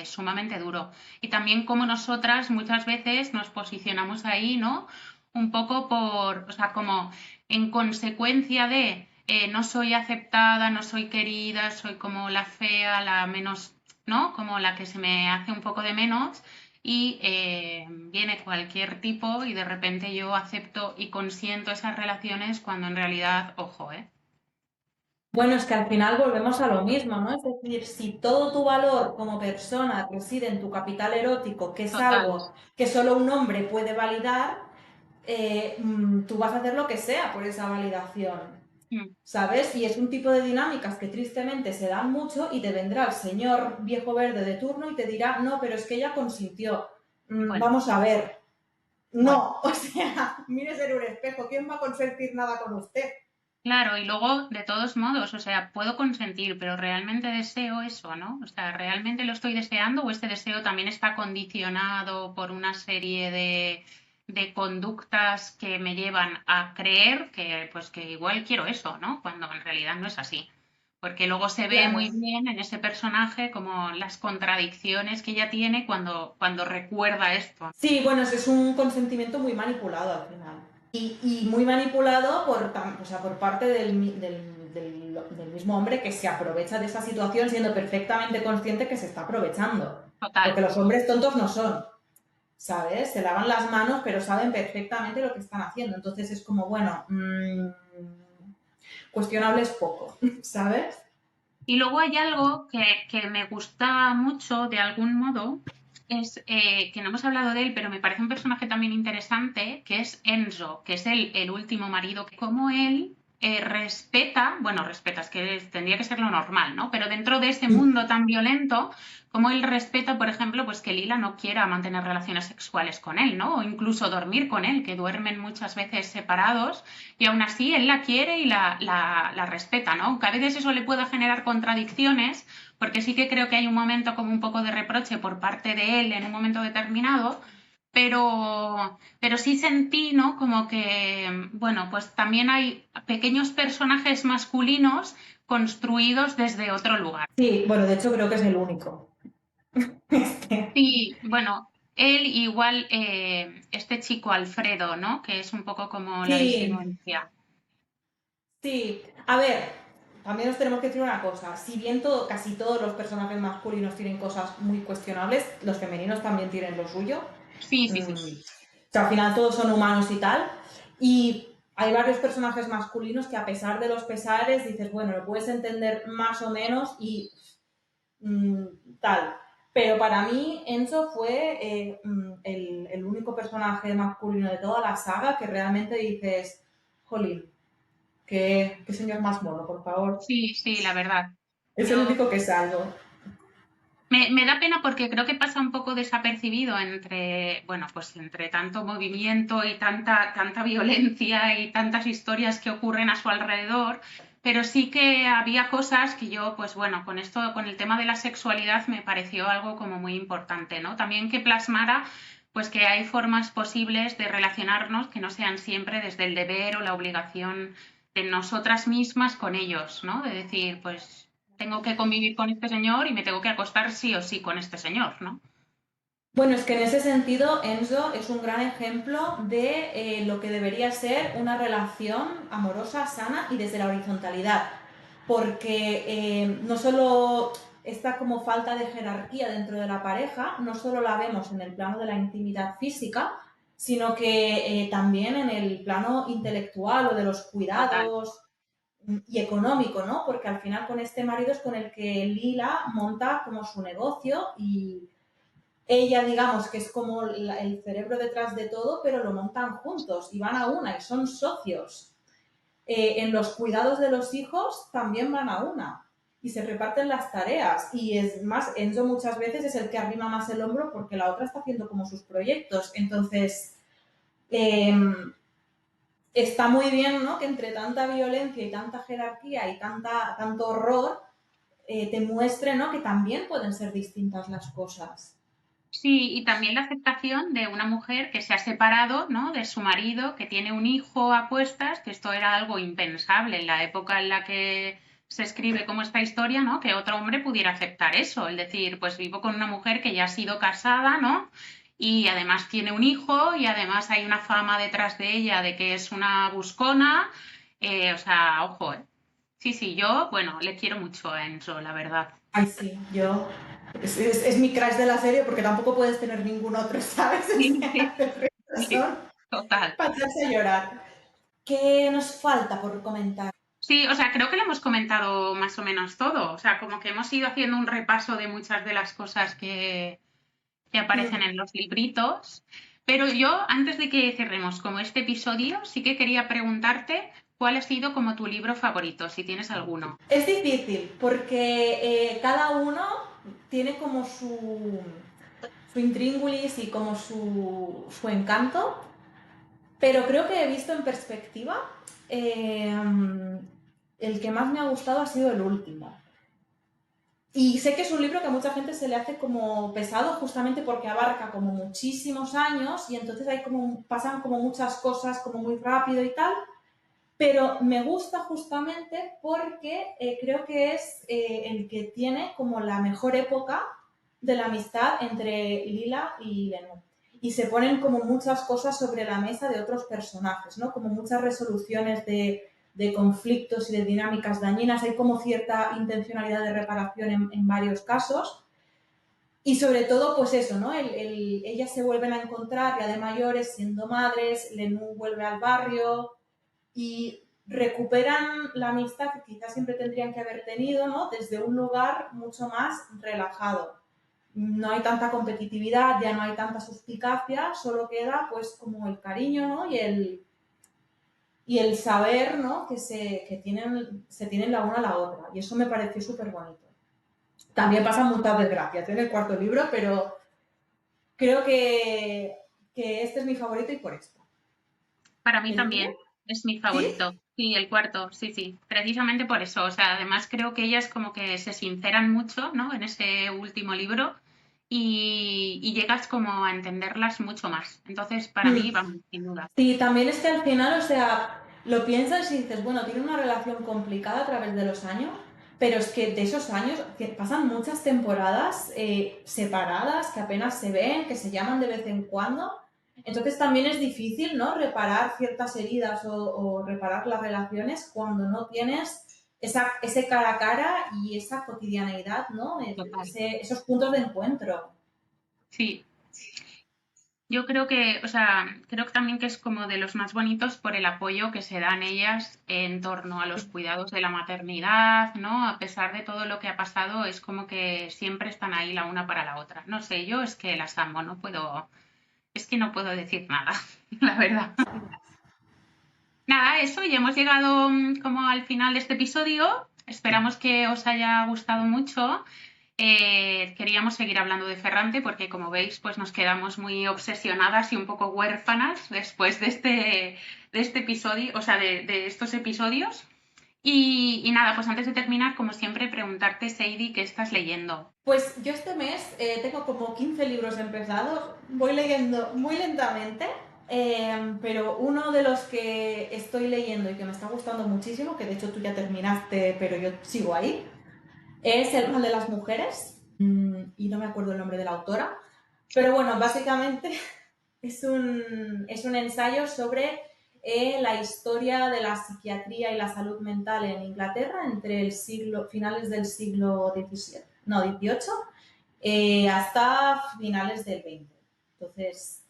sumamente duro. Y también como nosotras muchas veces nos posicionamos ahí, ¿no? Un poco o sea, como en consecuencia de no soy aceptada, no soy querida, soy como la fea, la menos, ¿no? Como la que se me hace un poco de menos y viene cualquier tipo y de repente yo acepto y consiento esas relaciones cuando en realidad, ojo, ¿eh? bueno, es que al final volvemos a lo mismo, ¿no? Es decir, si todo tu valor como persona reside en tu capital erótico, que es Total. algo que solo un hombre puede validar, tú vas a hacer lo que sea por esa validación, Mm. ¿sabes? Y es un tipo de dinámicas que tristemente se dan mucho y te vendrá el señor viejo verde de turno y te dirá, no, pero es que ella consintió. Bueno, Vamos a ver. bueno. No, o sea, mírese en un espejo, ¿quién va a consentir nada con usted? Claro, y luego, de todos modos, o sea, puedo consentir, pero realmente deseo eso, ¿no? O sea, ¿realmente lo estoy deseando o este deseo también está condicionado por una serie de conductas que me llevan a creer que, pues, que igual quiero eso, ¿no? Cuando en realidad no es así. Porque luego se ve Claro. muy bien en ese personaje como las contradicciones que ella tiene cuando recuerda esto. Sí, bueno, es un consentimiento muy manipulado al final. Y muy manipulado o sea, por parte del mismo hombre que se aprovecha de esa situación siendo perfectamente consciente que se está aprovechando. Total. Porque los hombres tontos no son, ¿sabes? Se lavan las manos, pero saben perfectamente lo que están haciendo. Entonces es como, bueno, cuestionable es poco, ¿sabes? Y luego hay algo que me gusta mucho de algún modo es que no hemos hablado de él, pero me parece un personaje también interesante, que es Enzo, que es el último marido, que como él respeta, bueno, respeta, es que tendría que ser lo normal, ¿no? Pero dentro de ese mundo tan violento, como él respeta, por ejemplo, pues que Lila no quiera mantener relaciones sexuales con él, ¿no? O incluso dormir con él, que duermen muchas veces separados, y aún así él la quiere y la respeta, ¿no? Que a veces eso le pueda generar contradicciones, porque sí que creo que hay un momento como un poco de reproche por parte de él en un momento determinado, pero sí sentí, ¿no? Como que, bueno, pues también hay pequeños personajes masculinos construidos desde otro lugar. Sí, bueno, de hecho creo que es el único. Este, Sí, bueno, él igual, este chico Alfredo, ¿no? Que es un poco como la sí, disidencia. sí. A ver, también nos tenemos que decir una cosa. Si bien casi todos los personajes masculinos tienen cosas muy cuestionables, los femeninos también tienen lo suyo. Sí, sí, sí. O sea, al final todos son humanos y tal. Y hay varios personajes masculinos que a pesar de los pesares dices, bueno, lo puedes entender más o menos y mm, tal. Pero para mí Enzo fue el único personaje masculino de toda la saga que realmente dices, jolín, qué señor más mono, por favor. Sí, sí, la verdad. Es el Yo único que salvo. me da pena porque creo que pasa un poco desapercibido entre, bueno, pues entre tanto movimiento y tanta violencia y tantas historias que ocurren a su alrededor, pero sí que había cosas que yo, pues bueno, con esto, con el tema de la sexualidad me pareció algo como muy importante, ¿no? También que plasmara, pues que hay formas posibles de relacionarnos que no sean siempre desde el deber o la obligación de nosotras mismas con ellos, ¿no? De decir, pues tengo que convivir con este señor y me tengo que acostar sí o sí con este señor, ¿no? Bueno, es que en ese sentido Enzo es un gran ejemplo de lo que debería ser una relación amorosa, sana y desde la horizontalidad. Porque no solo esta como falta de jerarquía dentro de la pareja, no solo la vemos en el plano de la intimidad física, sino que también en el plano intelectual o de los Total. cuidados y económico, ¿no? Porque al final con este marido es con el que Lila monta como su negocio y ella, digamos, que es como el cerebro detrás de todo, pero lo montan juntos y van a una y son socios. En los cuidados de los hijos también van a una y se reparten las tareas. Y es más, Enzo muchas veces es el que arrima más el hombro porque la otra está haciendo como sus proyectos. Entonces, eh, está muy bien, ¿no? Que entre tanta violencia y tanta jerarquía y tanto horror, te muestre, ¿no? Que también pueden ser distintas las cosas. Sí, y también la aceptación de una mujer que se ha separado, ¿no? De su marido, que tiene un hijo a cuestas, que esto era algo impensable en la época en la que se escribe como esta historia, ¿no? Que otro hombre pudiera aceptar eso, el decir, pues vivo con una mujer que ya ha sido casada, ¿no? Y además tiene un hijo y además hay una fama detrás de ella de que es una buscona, o sea, ojo, ¿eh? Sí, sí, yo, bueno, le quiero mucho a Enzo, la verdad. Ay, sí, yo. Es mi crush de la serie porque tampoco puedes tener ningún otro, ¿sabes? O Sí, sea, perfectos sí, son total. para echarse a llorar. ¿Qué nos falta por comentar? Sí, o sea, creo que lo hemos comentado más o menos todo. O sea, como que hemos ido haciendo un repaso de muchas de las cosas que aparecen Mm. en los libritos. Pero yo, antes de que cerremos como este episodio, sí que quería preguntarte cuál ha sido como tu libro favorito, si tienes alguno. Es difícil porque cada uno tiene como su intríngulis y como su encanto, pero creo que he visto en perspectiva. eh, el que más me ha gustado ha sido el último. Y sé que es un libro que a mucha gente se le hace como pesado justamente porque abarca como muchísimos años y entonces hay como, pasan como muchas cosas como muy rápido y tal, pero me gusta justamente porque creo que es el que tiene como la mejor época de la amistad entre Lila y Lenú. Y se ponen como muchas cosas sobre la mesa de otros personajes, ¿no? Como muchas resoluciones de conflictos y de dinámicas dañinas. Hay como cierta intencionalidad de reparación en varios casos. Y sobre todo, pues eso, ¿no? Ellas se vuelven a encontrar ya de mayores, siendo madres, Lenú vuelve al barrio, y recuperan la amistad que quizás siempre tendrían que haber tenido, ¿no? Desde un lugar mucho más relajado. no hay tanta competitividad, ya no hay tanta suspicacia, solo queda pues como el cariño, ¿no? Y el saber, ¿no? Se tienen la una a la otra. Y eso me pareció súper bonito. También pasan muchas desgracias en el cuarto libro, pero creo que este es mi favorito y por esto. Para mí ¿El tuyo? también es mi ¿Sí? favorito. Sí, el cuarto, sí, sí. Precisamente por eso. O sea, además creo que ellas como que se sinceran mucho, ¿no? En ese último libro y llegas como a entenderlas mucho más. Entonces, para mí, Mm. vamos, sin duda. Sí, también es que al final, o sea, lo piensas y dices, bueno, tiene una relación complicada a través de los años, pero es que de esos años que pasan muchas temporadas separadas, que apenas se ven, que se llaman de vez en cuando. Entonces también es difícil, ¿no? Reparar ciertas heridas o reparar las relaciones cuando no tienes ese cara a cara y esa cotidianeidad, ¿no? Total. Esos puntos de encuentro. Sí, yo creo que, o sea, creo que también que es como de los más bonitos por el apoyo que se dan ellas en torno a los cuidados de la maternidad, ¿no? A pesar de todo lo que ha pasado, es como que siempre están ahí la una para la otra. No sé, yo es que las amo, es que no puedo decir nada, la verdad. Nada, eso, ya hemos llegado como al final de este episodio. Esperamos que os haya gustado mucho. Queríamos seguir hablando de Ferrante porque, como veis, pues nos quedamos muy obsesionadas y un poco huérfanas después de este episodio, o sea, de estos episodios. Y nada, pues antes de terminar, como siempre, preguntarte, Seidi, ¿qué estás leyendo? Pues yo este mes tengo como 15 libros empezados, voy leyendo muy lentamente, pero uno de los que estoy leyendo y que me está gustando muchísimo, que de hecho tú ya terminaste, pero yo sigo ahí, es El mal de las mujeres, y no me acuerdo el nombre de la autora, pero bueno, básicamente es un ensayo sobre la historia de la psiquiatría y la salud mental en Inglaterra entre finales del siglo XVII, no, XVIII, hasta finales del XX. Entonces,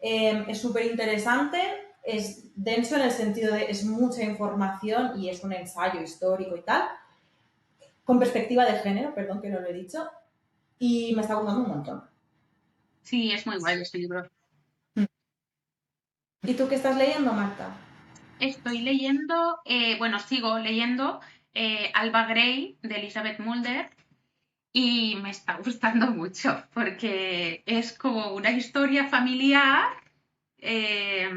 es súper interesante, es denso en el sentido de es mucha información y es un ensayo histórico y tal, con perspectiva de género, perdón que no lo he dicho, y me está gustando un montón. Sí, es muy guay este libro. ¿Y tú qué estás leyendo, Marta? Estoy leyendo, bueno, sigo leyendo Alba Grey de Elizabeth Mulder. Y me está gustando mucho porque es como una historia familiar. eh,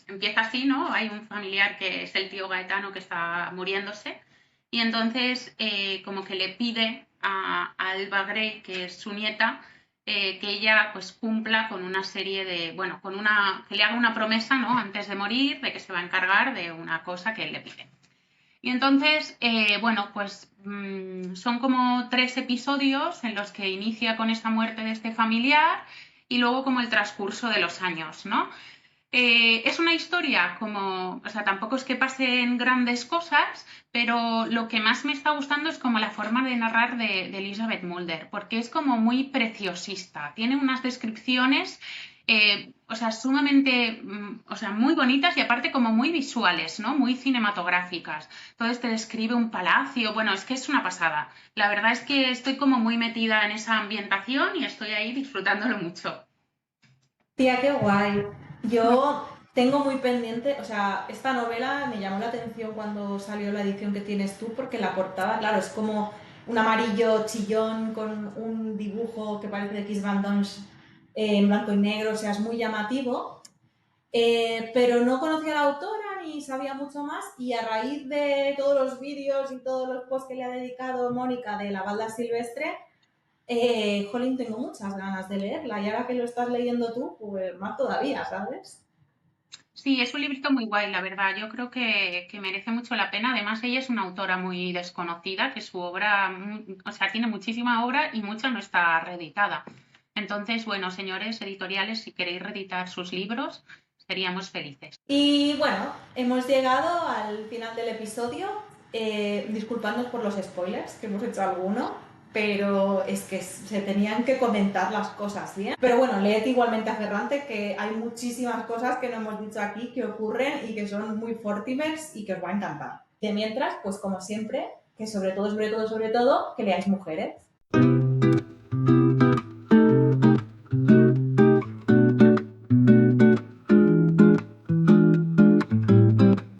Empieza así, ¿no? Hay un familiar que es el tío Gaetano que está muriéndose y entonces como que le pide a Alba Grey, que es su nieta, que ella pues cumpla con una serie de, bueno, que le haga una promesa, ¿no? Antes de morir, de que se va a encargar de una cosa que él le pide. Y entonces, bueno, pues son como 3 episodios en los que inicia con esta muerte de este familiar y luego como el transcurso de los años, ¿no? Es una historia como, o sea, tampoco es que pasen grandes cosas, pero lo que más me está gustando es como la forma de narrar de Elizabeth Mulder, porque es como muy preciosista, tiene unas descripciones, o sea, sumamente, o sea, muy bonitas y aparte como muy visuales, ¿no? Muy cinematográficas. Entonces te describe un palacio, bueno, es que es una pasada. La verdad es que estoy como muy metida en esa ambientación y estoy ahí disfrutándolo mucho. Tía, qué guay. Yo tengo muy pendiente, o sea, esta novela me llamó la atención cuando salió la edición que tienes tú, porque la portada, claro, es como un amarillo chillón con un dibujo que parece de Kiss Van Dons en blanco y negro, o sea, es muy llamativo. Pero no conocía a la autora ni sabía mucho más y a raíz de todos los vídeos y todos los posts que le ha dedicado Mónica de La Balda Silvestre, jolín, tengo muchas ganas de leerla y ahora que lo estás leyendo tú, pues más todavía, ¿sabes? Sí, es un librito muy guay, la verdad. Yo creo que merece mucho la pena. Además, ella es una autora muy desconocida, que su obra, o sea, tiene muchísima obra y mucha no está reeditada. Entonces, bueno, señores editoriales, si queréis reeditar sus libros, seríamos felices. Y bueno, hemos llegado al final del episodio. Disculpadnos por los spoilers, que hemos hecho alguno, pero es que se tenían que comentar las cosas bien. Pero bueno, leed igualmente a Ferrante, que hay muchísimas cosas que no hemos dicho aquí que ocurren y que son muy fortísimas y que os va a encantar. De mientras, pues como siempre, que sobre todo, sobre todo, sobre todo, que leáis mujeres.